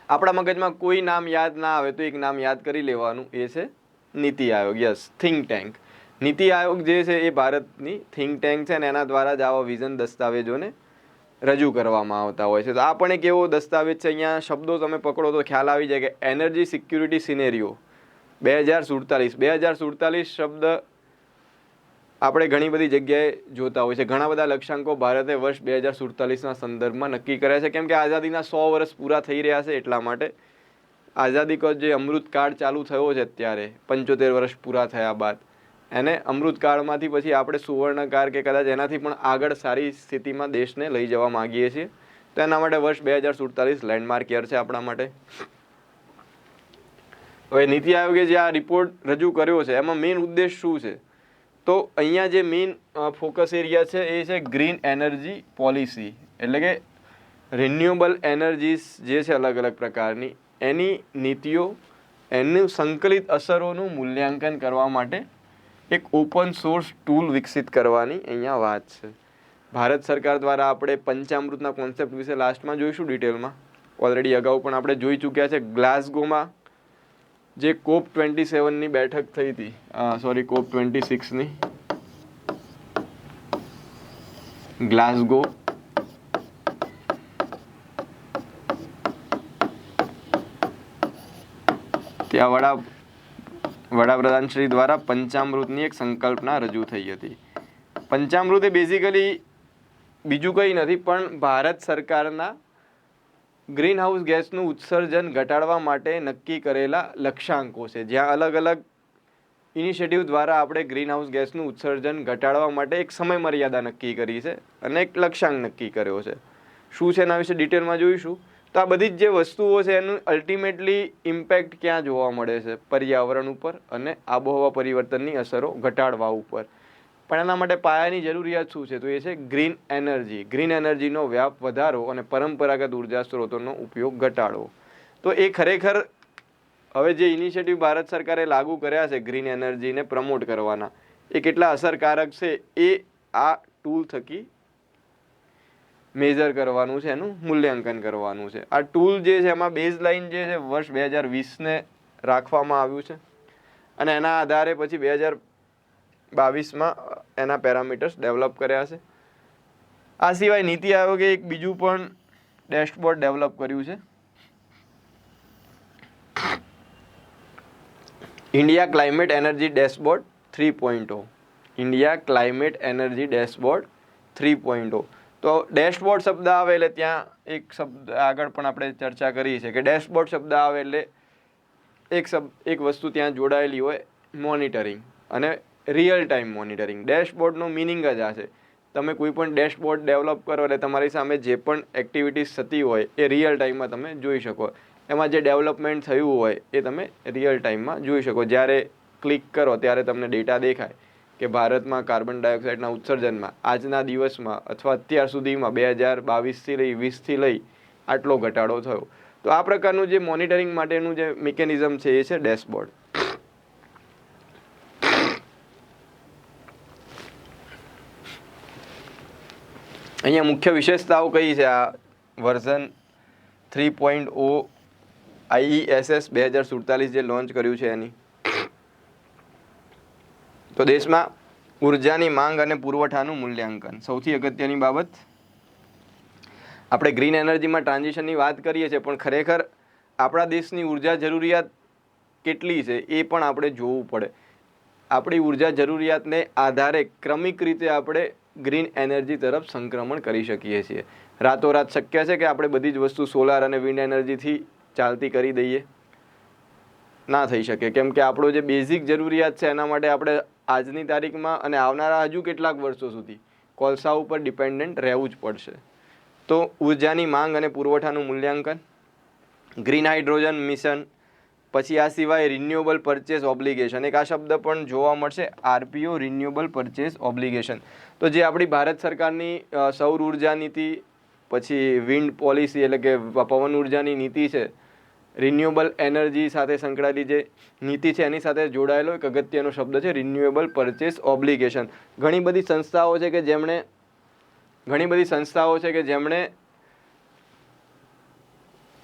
આપણા મગજમાં કોઈ નામ યાદ ના આવે તો એક નામ યાદ કરી લેવાનું, એ છે NITI Aayog. Yes, think tank. NITI Aayog જે છે એ ભારતની થિંક ટેન્ક છે અને એના દ્વારા જ આવા વિઝન દસ્તાવેજોને રજૂ કરવામાં આવતા હોય છે. તો આ પણ એક એવો દસ્તાવેજ છે. અહીંયા શબ્દો તમે પકડો તો ખ્યાલ આવી જાય કે એનર્જી સિક્યુરિટી સિનેરિયો 2047 શબ્દ આપણે ઘણી બધી જગ્યાએ જોતા હોય છે. ઘણા બધા લક્ષ્યાંકો ભારતે વર્ષ 2047ના સંદર્ભમાં નક્કી કર્યા છે, કેમ કે આઝાદીના 100 વર્ષ પૂરા થઈ રહ્યા છે. એટલા માટે આઝાદી કો જે અમૃતકાળ ચાલુ થયો છે અત્યારે 75 વર્ષ પૂરા થયા બાદ, એને અમૃતકાળમાંથી પછી આપણે સુવર્ણકાળ કે કદાચ એનાથી પણ આગળ સારી સ્થિતિમાં દેશને લઈ જવા માગીએ છીએ. તો એના માટે વર્ષ 2047 લેન્ડમાર્ક યર છે આપણા માટે. હવે નીતિ આયોગે જે આ રિપોર્ટ રજૂ કર્યો છે એમાં મેઇન ઉદ્દેશ શું છે? તો અહીંયા જે મેઇન ફોકસ એરિયા છે એ છે ગ્રીન એનર્જી પોલિસી, એટલે કે રિન્યુએબલ એનર્જીસ જે છે અલગ અલગ પ્રકારની, એની નીતિઓ, એનું સંકલિત અસરોનું મૂલ્યાંકન કરવા માટે એક ઓપન સોર્સ ટૂલ વિકસિત કરવાની અહીંયા વાત છે. ભારત સરકાર દ્વારા આપણે પંચામૃતના કોન્સેપ્ટ વિશે લાસ્ટમાં જોઈશું ડિટેલમાં. ઓલરેડી અગાઉ પણ આપણે જોઈ ચૂક્યા છે. ગ્લાસગોમાં જે COP27ની બેઠક થઈ હતી, COP26ની ગ્લાસગો, ત્યાં વડાપ્રધાન શ્રી દ્વારા પંચામૃતની એક સંકલ્પના રજૂ થઈ હતી. પંચામૃત એ બેઝિકલી બીજું કંઈ નથી પણ ભારત સરકારના ગ્રીન હાઉસ ગેસનું ઉત્સર્જન ઘટાડવા માટે નક્કી કરેલા લક્ષ્યાંકો છે, જ્યાં અલગ અલગ ઇનિશિયેટિવ દ્વારા આપણે ગ્રીન હાઉસ ગેસનું ઉત્સર્જન ઘટાડવા માટે એક સમય મર્યાદા નક્કી કરી છે અને એક લક્ષ્યાંક નક્કી કર્યો છે. શું છે એના વિશે ડિટેલમાં જોઈશું. તો આ બધી જ જે વસ્તુઓ છે એનું અલ્ટિમેટલી ઇમ્પેક્ટ ક્યાં જોવા મળે છે? પર્યાવરણ ઉપર અને આબોહવા પરિવર્તનની અસરો ઘટાડવા ઉપર. પણ એના માટે પાયાની જરૂરિયાત શું છે? તો એ છે ગ્રીન એનર્જી. ગ્રીન એનર્જીનો વ્યાપ વધારો અને પરંપરાગત ઉર્જા સ્ત્રોતોનો ઉપયોગ ઘટાડવો. તો એ ખરેખર હવે જે ઇનિશિયેટિવ ભારત સરકારે લાગુ કર્યા છે ગ્રીન એનર્જીને પ્રમોટ કરવાના, એ કેટલા અસરકારક છે એ આ ટૂલ થકી મેઝર કરવાનું છે, એનું મૂલ્યાંકન કરવાનું છે. આ ટૂલ જે છે એમાં બેઝલાઇન જે છે વર્ષ 2020ને રાખવામાં આવ્યું છે અને એના આધારે પછી 2022માં એના પેરામીટર્સ ડેવલપ કર્યા છે. આ સિવાય નીતિ આયોગે એક બીજું પણ ડેશબોર્ડ ડેવલપ કર્યું છે, India climate energy dashboard 3.0. India climate energy dashboard 3.0. તો ડેશબોર્ડ શબ્દ આવે એટલે ત્યાં એક શબ્દ આગળ પણ આપણે ચર્ચા કરી છે કે ડેશબોર્ડ શબ્દ આવે એટલે એક વસ્તુ ત્યાં જોડાયેલી હોય, મોનિટરિંગ અને રિયલ ટાઈમ મોનિટરિંગ. ડેશબોર્ડનો મિનિંગ જ આ છે. તમે કોઈ પણ ડેશબોર્ડ ડેવલપ કરો એટલે તમારી સામે જે પણ એક્ટિવિટીઝ થતી હોય એ રિયલ ટાઈમમાં તમે જોઈ શકો. એમાં જે ડેવલપમેન્ટ થયું હોય એ તમે રિયલ ટાઈમમાં જોઈ શકો. જ્યારે ક્લિક કરો ત્યારે તમને ડેટા દેખાય કે ભારતમાં કાર્બન ડાયોક્સાઇડના ઉત્સર્જનમાં આજના દિવસમાં અથવા અત્યાર સુધીમાં 2022થી લઈ 20થી લઈ આટલો ઘટાડો થયો. તો આ પ્રકારનું જે મોનિટરિંગ માટેનું જે મિકેનિઝમ છે એ છે ડેશબોર્ડ. અહીંયા મુખ્ય વિશેષતાઓ કઈ છે આ વર્ઝન 3.0 IESS 2047 જે લોન્ચ કર્યું છે એની? તો દેશમાં ઉર્જાની માંગ અને પુરવઠાનું મૂલ્યાંકન. સૌથી અગત્યની બાબત, આપણે ગ્રીન એનર્જીમાં ટ્રાન્ઝિશનની વાત કરીએ છીએ પણ ખરેખર આપણા દેશની ઉર્જા જરૂરિયાત કેટલી છે એ પણ આપણે જોવું પડે. આપણી ઉર્જા જરૂરિયાતને આધારે ક્રમિક રીતે આપણે ગ્રીન એનર્જી તરફ સંક્રમણ કરી શકીએ છીએ. રાતોરાત શક્ય છે કે આપણે બધી જ વસ્તુ સોલાર અને વિન્ડ એનર્જીથી ચાલતી કરી દઈએ? ના થઈ શકે, કેમ કે આપણો જે બેઝિક જરૂરિયાત છે એના માટે આપણે આજની તારીખમાં અને આવનારા હજુ કેટલાક વર્ષો સુધી કોલસા ઉપર ડિપેન્ડન્ટ રહેવું જ પડશે. તો ઉર્જાની માંગ અને પુરવઠાનું મૂલ્યાંકન, ગ્રીન હાઇડ્રોજન મિશન, પછી આ સિવાય રિન્યુએબલ પરચેસ ઓબ્લિગેશન. એક આ શબ્દ પણ જોવા મળશે, RPO, રિન્યુએબલ પરચેસ ઓબ્લિગેશન. તો જે આપણી ભારત સરકારની સૌર ઉર્જા નીતિ, પછી વિન્ડ પોલિસી એટલે કે પવન ઉર્જાની નીતિ છે, રિન્યુએબલ એનર્જી સાથે સંકળાયેલી જે નીતિ છે એની સાથે જોડાયેલો એક અગત્યનો શબ્દ છે રિન્યુએબલ પરચેસ ઓબ્લિગેશન. ઘણી બધી સંસ્થાઓ છે કે જેમણે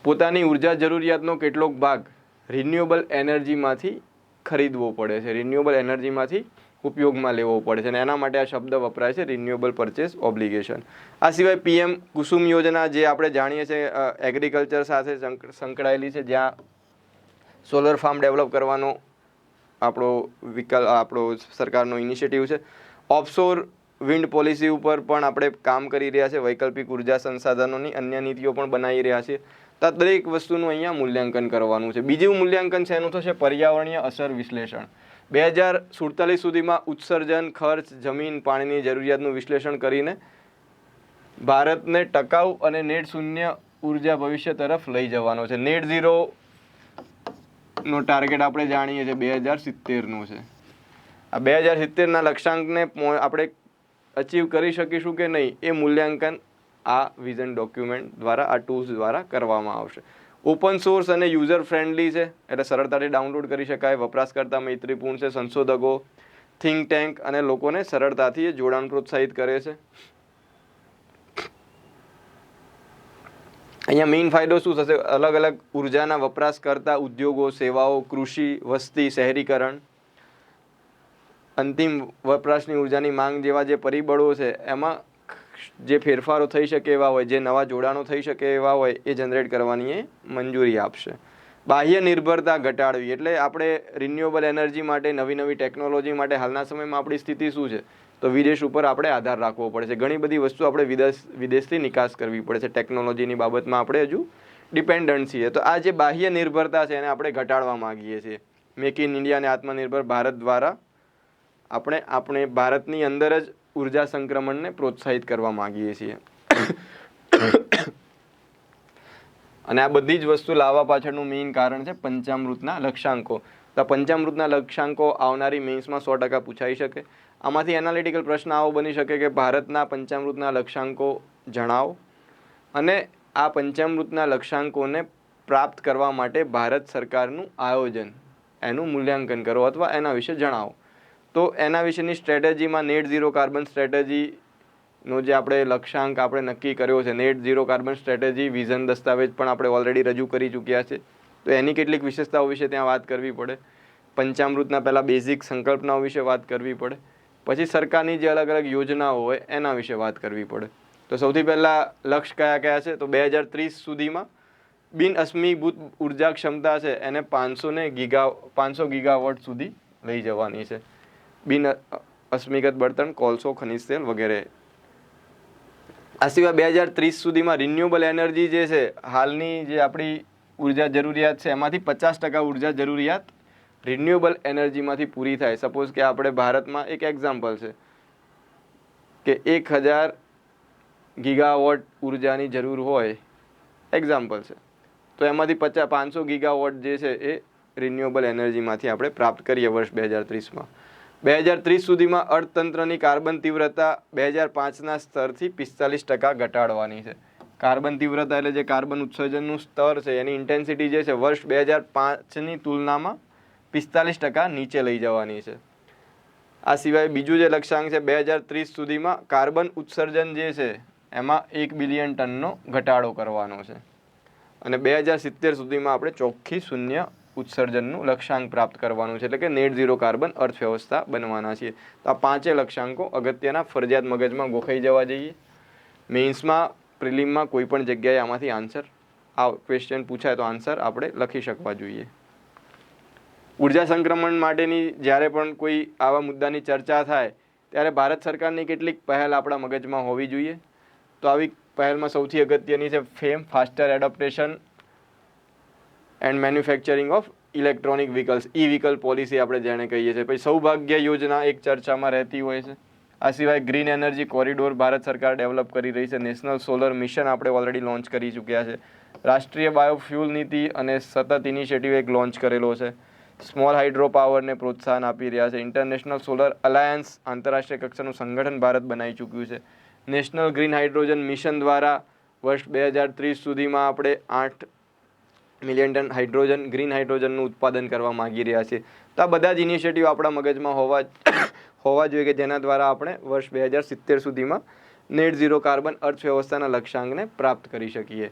પોતાની ઉર્જા જરૂરિયાતનો કેટલોક ભાગ રિન્યુએબલ એનર્જીમાંથી ખરીદવો પડે છે, રિન્યુએબલ એનર્જીમાંથી ઉપયોગમાં લેવો પડે છે અને એના માટે આ શબ્દ વપરાય છે રિન્યુએબલ પરચેસ ઓબ્લિગેશન. આ સિવાય PM કુસુમ યોજના જે આપણે જાણીએ છીએ એગ્રીકલ્ચર સાથે સંકળાયેલી છે, જ્યાં સોલર ફાર્મ ડેવલપ કરવાનો આપણો સરકારનો ઇનિશિયેટિવ છે. ઓફશોર વિન્ડ પોલિસી ઉપર પણ આપણે કામ કરી રહ્યા છે, વૈકલ્પિક ઉર્જા સંસાધનોની અન્ય નીતિઓ પણ બનાવી રહ્યા છે. તો દરેક વસ્તુનું અહીંયા મૂલ્યાંકન કરવાનું છે. બીજું મૂલ્યાંકન છે એનું થશે પર્યાવરણીય અસર વિશ્લેષણ. 2047 સુધીમાં ઉત્સર્જન, ખર્ચ, જમીન, પાણીની જરૂરિયાતનું વિશ્લેષણ કરીને ભારતને ટકાઉ અને નેટ શૂન્ય ઉર્જા ભવિષ્ય તરફ લઈ જવાનો છે. નેટ ઝીરો નો ટાર્ગેટ આપણે જાણીએ છીએ 2070નો છે. આ 2070ના લક્ષ્યાંકને આપણે અચીવ કરી શકીશું કે નહીં એ મૂલ્યાંકન આ વિઝન ડોક્યુમેન્ટ દ્વારા, આ ટૂલ્સ દ્વારા કરવામાં આવશે. ઓપન સોર્સ અને યુઝર ફ્રેન્ડલી છે એટલે સરળતાથી ડાઉનલોડ કરી શકાય, વપરાશકર્તા મૈત્રીપૂર્ણ છે, સંશોધકો, થિંક ટેન્ક અને લોકોને સરળતાથી જોડાણ પ્રોત્સાહિત કરે છે. અહીંયા મેઇન ફાયદો શું થશે? અલગ અલગ ઉર્જાના વપરાશકર્તા, ઉદ્યોગો, સેવાઓ, કૃષિ, વસ્તી, શહેરીકરણ, અંતિમ વપરાશની ઉર્જાની માંગ જેવા જે પરિબળો છે એમાં જે ફેરફારો થઈ શકે એવા હોય, જે નવા જોડાણો થઈ શકે એવા હોય એ જનરેટ કરવાની એ મંજૂરી આપશે. બાહ્ય નિર્ભરતા ઘટાડવી એટલે આપણે રિન્યુએબલ એનર્જી માટે, નવી નવી ટેકનોલોજી માટે હાલના સમયમાં આપણી સ્થિતિ શું છે? તો વિદેશ ઉપર આપણે આધાર રાખવો પડે છે. ઘણી બધી વસ્તુ આપણે વિદેશથી નિકાસ કરવી પડે છે. ટેકનોલોજીની બાબતમાં આપણે હજુ ડિપેન્ડન્ટ છીએ. તો આ જે બાહ્ય નિર્ભરતા છે એને આપણે ઘટાડવા માગીએ છીએ. મેક ઇન ઇન્ડિયા અને આત્મનિર્ભર ભારત દ્વારા આપણે ભારતની અંદર જ ઉર્જા સંક્રમણને પ્રોત્સાહિત કરવા માગીએ છીએ. અને આ બધી જ વસ્તુ લાવવા પાછળનું મેઇન કારણ છે પંચામૃતના લક્ષ્યાંકો. તો પંચામૃતના લક્ષ્યાંકો આવનારી મેન્સમાં 100% પૂછાઈ શકે. આમાંથી એનાલિટિકલ પ્રશ્ન આવો બની શકે કે ભારતના પંચામૃતના લક્ષ્યાંકો જણાવો અને આ પંચામૃતના લક્ષ્યાંકોને પ્રાપ્ત કરવા માટે ભારત સરકારનું આયોજન, એનું મૂલ્યાંકન કરો અથવા એના વિશે જણાવો. તો એના વિશેની સ્ટ્રેટેજીમાં નેટ ઝીરો કાર્બન સ્ટ્રેટેજીનો જે આપણે લક્ષ્યાંક આપણે નક્કી કર્યો છે, net zero carbon strategy vision દસ્તાવેજ પણ આપણે ઓલરેડી રજૂ કરી ચૂક્યા છે. તો એની કેટલીક વિશેષતાઓ વિશે ત્યાં વાત કરવી પડે. પંચામૃતના પહેલાં બેઝિક સંકલ્પનાઓ વિશે વાત કરવી પડે. પછી સરકારની જે અલગ અલગ યોજનાઓ હોય એના વિશે વાત કરવી પડે. તો સૌથી પહેલાં લક્ષ્ય કયા કયા છે? તો 2030 સુધીમાં બિન અશ્મિભૂત ઉર્જા ક્ષમતા છે એને 500 ગીગાવોટ સુધી લઈ જવાની છે. બિન અશ્મિગત બળતણ, કોલસો, ખનિજ તેલ વગેરે. આ સિવાય 2030 સુધીમાં રિન્યુએબલ એનર્જી જે છે, હાલની જે આપણી ઉર્જા જરૂરિયાત છે એમાંથી 50% ઉર્જા જરૂરિયાત રિન્યુએબલ એનર્જીમાંથી પૂરી થાય. સપોઝ કે આપણે ભારતમાં એક એક્ઝામ્પલ છે કે 1000 ગીગાવોટ ઉર્જાની જરૂર હોય, એક્ઝામ્પલ છે, તો એમાંથી 500 ગીગાવોટ જે છે એ રિન્યુએબલ એનર્જીમાંથી આપણે પ્રાપ્ત કરીએ વર્ષ 2030માં. 2030 સુધીમાં અર્થતંત્રની કાર્બન તીવ્રતા 2005ના સ્તરથી 45% ઘટાડવાની છે. કાર્બન તીવ્રતા એટલે જે કાર્બન ઉત્સર્જનનું સ્તર છે એની ઇન્ટેન્સિટી જે છે વર્ષ 2005ની તુલનામાં 45% નીચે લઈ જવાની છે. આ સિવાય બીજું જે લક્ષ્યાંક છે 2030 સુધીમાં કાર્બન ઉત્સર્જન જે છે એમાં 1 બિલિયન ટનનો ઘટાડો કરવાનો છે. અને 2070 સુધીમાં આપણે ચોખ્ખી શૂન્ય ઉત્સર્જનનું લક્ષ્યાંક પ્રાપ્ત કરવાનું છે, એટલે કે નેટ ઝીરો કાર્બન અર્થવ્યવસ્થા બનવાના છીએ. તો આ 5 લક્ષ્યાંકો અગત્યના ફરજિયાત મગજમાં ગોખાઈ જવા જોઈએ. મેઇન્સમાં, પ્રિલિમમાં કોઈ પણ જગ્યાએ આમાંથી આન્સર, આ ક્વેશ્ચન પૂછાય તો આન્સર આપણે લખી શકવા જોઈએ. ઉર્જા સંક્રમણ માટેની જ્યારે પણ કોઈ આવા મુદ્દાની ચર્ચા થાય ત્યારે ભારત સરકારની કેટલીક પહેલ આપણા મગજમાં હોવી જોઈએ. તો આવી પહેલમાં સૌથી અગત્યની છે FAME, faster adoption and manufacturing of electronic vehicles, E vehicle policy આપણે જેને કહીએ છીએ. પછી સૌભાગ્ય યોજના એક ચર્ચામાં રહેતી હોય છે. આ સિવાય ગ્રીન એનર્જી કોરિડોર ભારત સરકાર ડેવલપ કરી રહી છે. નેશનલ સોલર મિશન આપણે ઓલરેડી લોન્ચ કરી ચૂક્યા છે. રાષ્ટ્રીય બાયોફ્યુલ નીતિ અને સતત ઇનિશિયેટિવ એક લોન્ચ કરેલો છે. સ્મોલ હાઇડ્રો પાવરને પ્રોત્સાહન આપી રહ્યા છે. ઇન્ટરનેશનલ સોલર અલાયન્સ આંતરરાષ્ટ્રીય કક્ષાનું સંગઠન ભારત બનાવી ચૂક્યું છે. નેશનલ ગ્રીન હાઇડ્રોજન મિશન દ્વારા વર્ષ 2030 સુધીમાં આપણે 8 મિલિયન ટન ગ્રીન હાઇડ્રોજનનું ઉત્પાદન કરવા માગી રહ્યા છીએ. તો આ બધા જ ઇનિશિયેટિવ આપણા મગજમાં હોવા જોઈએ કે જેના દ્વારા આપણે વર્ષ 2070 સુધીમાં નેટ ઝીરો કાર્બન અર્થવ્યવસ્થાના લક્ષ્યાંકને પ્રાપ્ત કરી શકીએ.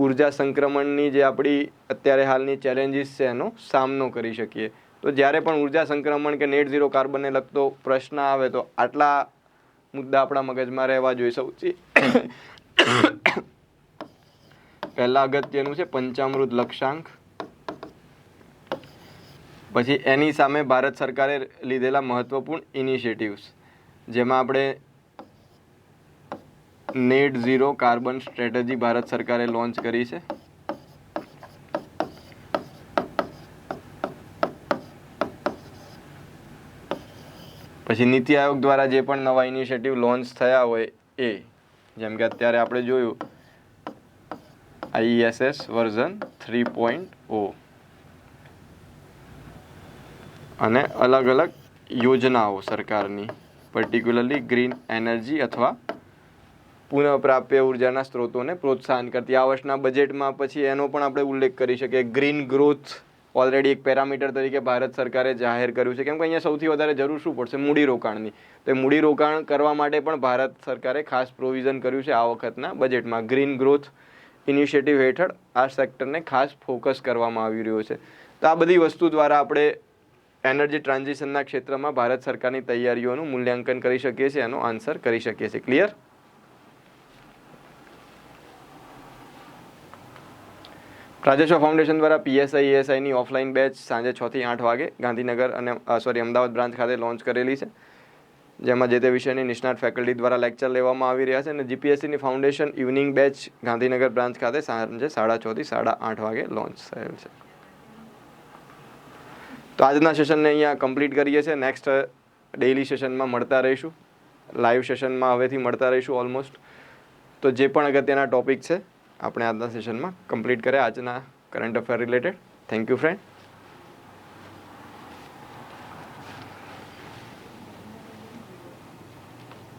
ઉર્જા સંક્રમણની જે આપણી અત્યારે હાલની ચેલેન્જીસ છે એનો સામનો કરી શકીએ. તો જ્યારે પણ ઉર્જા સંક્રમણ કે નેટ ઝીરો કાર્બનને લગતો પ્રશ્ન આવે તો આટલા મુદ્દા આપણા મગજમાં રહેવા જોઈએ. સૌથી પહેલા અગત્યનું છે પંચામૃત લક્ષ્યાંક. પછી એની સામે ભારત સરકારે લીધેલા મહત્વપૂર્ણ ઇનિશિયેટિવ્સ, જેમાં આપણે net zero carbon strategy Bharat સરકારે લોન્ચ કરી છે. પછી નીતિ આયોગ દ્વારા જે પણ નવા ઇનિશિયેટિવ લોન્ચ થયા હોય એ, જેમ કે અત્યારે આપણે જોયું IESS વર્ઝન 3.0 અને અલગ અલગ યોજનાઓ સરકારની, પર્ટિક્યુલરલી ગ્રીન એનર્જી અથવા પુનઃપ્રાપ્ય ઉર્જાના સ્ત્રોતોને પ્રોત્સાહન કરતી. આ વર્ષના બજેટમાં પછી એનો પણ આપણે ઉલ્લેખ કરી શકીએ. ગ્રીન ગ્રોથ ઓલરેડી એક પેરામીટર તરીકે ભારત સરકારે જાહેર કર્યું છે, કેમ કે અહીંયા સૌથી વધારે જરૂર શું પડશે? મૂડીરોકાણની. તો મૂડીરોકાણ કરવા માટે પણ ભારત સરકારે ખાસ પ્રોવિઝન કર્યું છે આ વખતના બજેટમાં. ગ્રીન ગ્રોથ ઇનિશિયેટિવ હેઠળ આ સેક્ટરને ખાસ ફોકસ કરવામાં આવી રહ્યો છે. તો આ બધી વસ્તુ દ્વારા આપણે એનર્જી ટ્રાન્ઝિશનના ક્ષેત્રમાં ભારત સરકારની તૈયારીઓનું મૂલ્યાંકન કરી શકીએ છીએ, એનો આન્સર કરી શકીએ છીએ. ક્લિયર? રાજેશ્વર ફાઉન્ડેશન દ્વારા PSI ESIની ઓફલાઈન બેચ સાંજે 6 થી 8 વાગે ગાંધીનગર અને અમદાવાદ બ્રાન્ચ ખાતે લોન્ચ કરેલી છે, જેમાં જે તે વિષયની નિષ્ણાત ફેકલ્ટી દ્વારા લેક્ચર લેવામાં આવી રહ્યા છે. અને GPSCની foundation evening batch Gandhinagar branch ખાતે સાંજે 6:30 થી 8:30 વાગે લોન્ચ થયેલ છે. તો આજના સેશનને અહીંયા કમ્પ્લીટ કરીએ છીએ. નેક્સ્ટ ડેઇલી સેશનમાં મળતા રહીશું, લાઈવ સેશનમાં હવેથી મળતા રહીશું ઓલમોસ્ટ. તો જે પણ અગત્યના ટોપિક છે આપણે આજના સેશનમાં કમ્પ્લીટ કર્યા આજના current affair related. Thank you friend.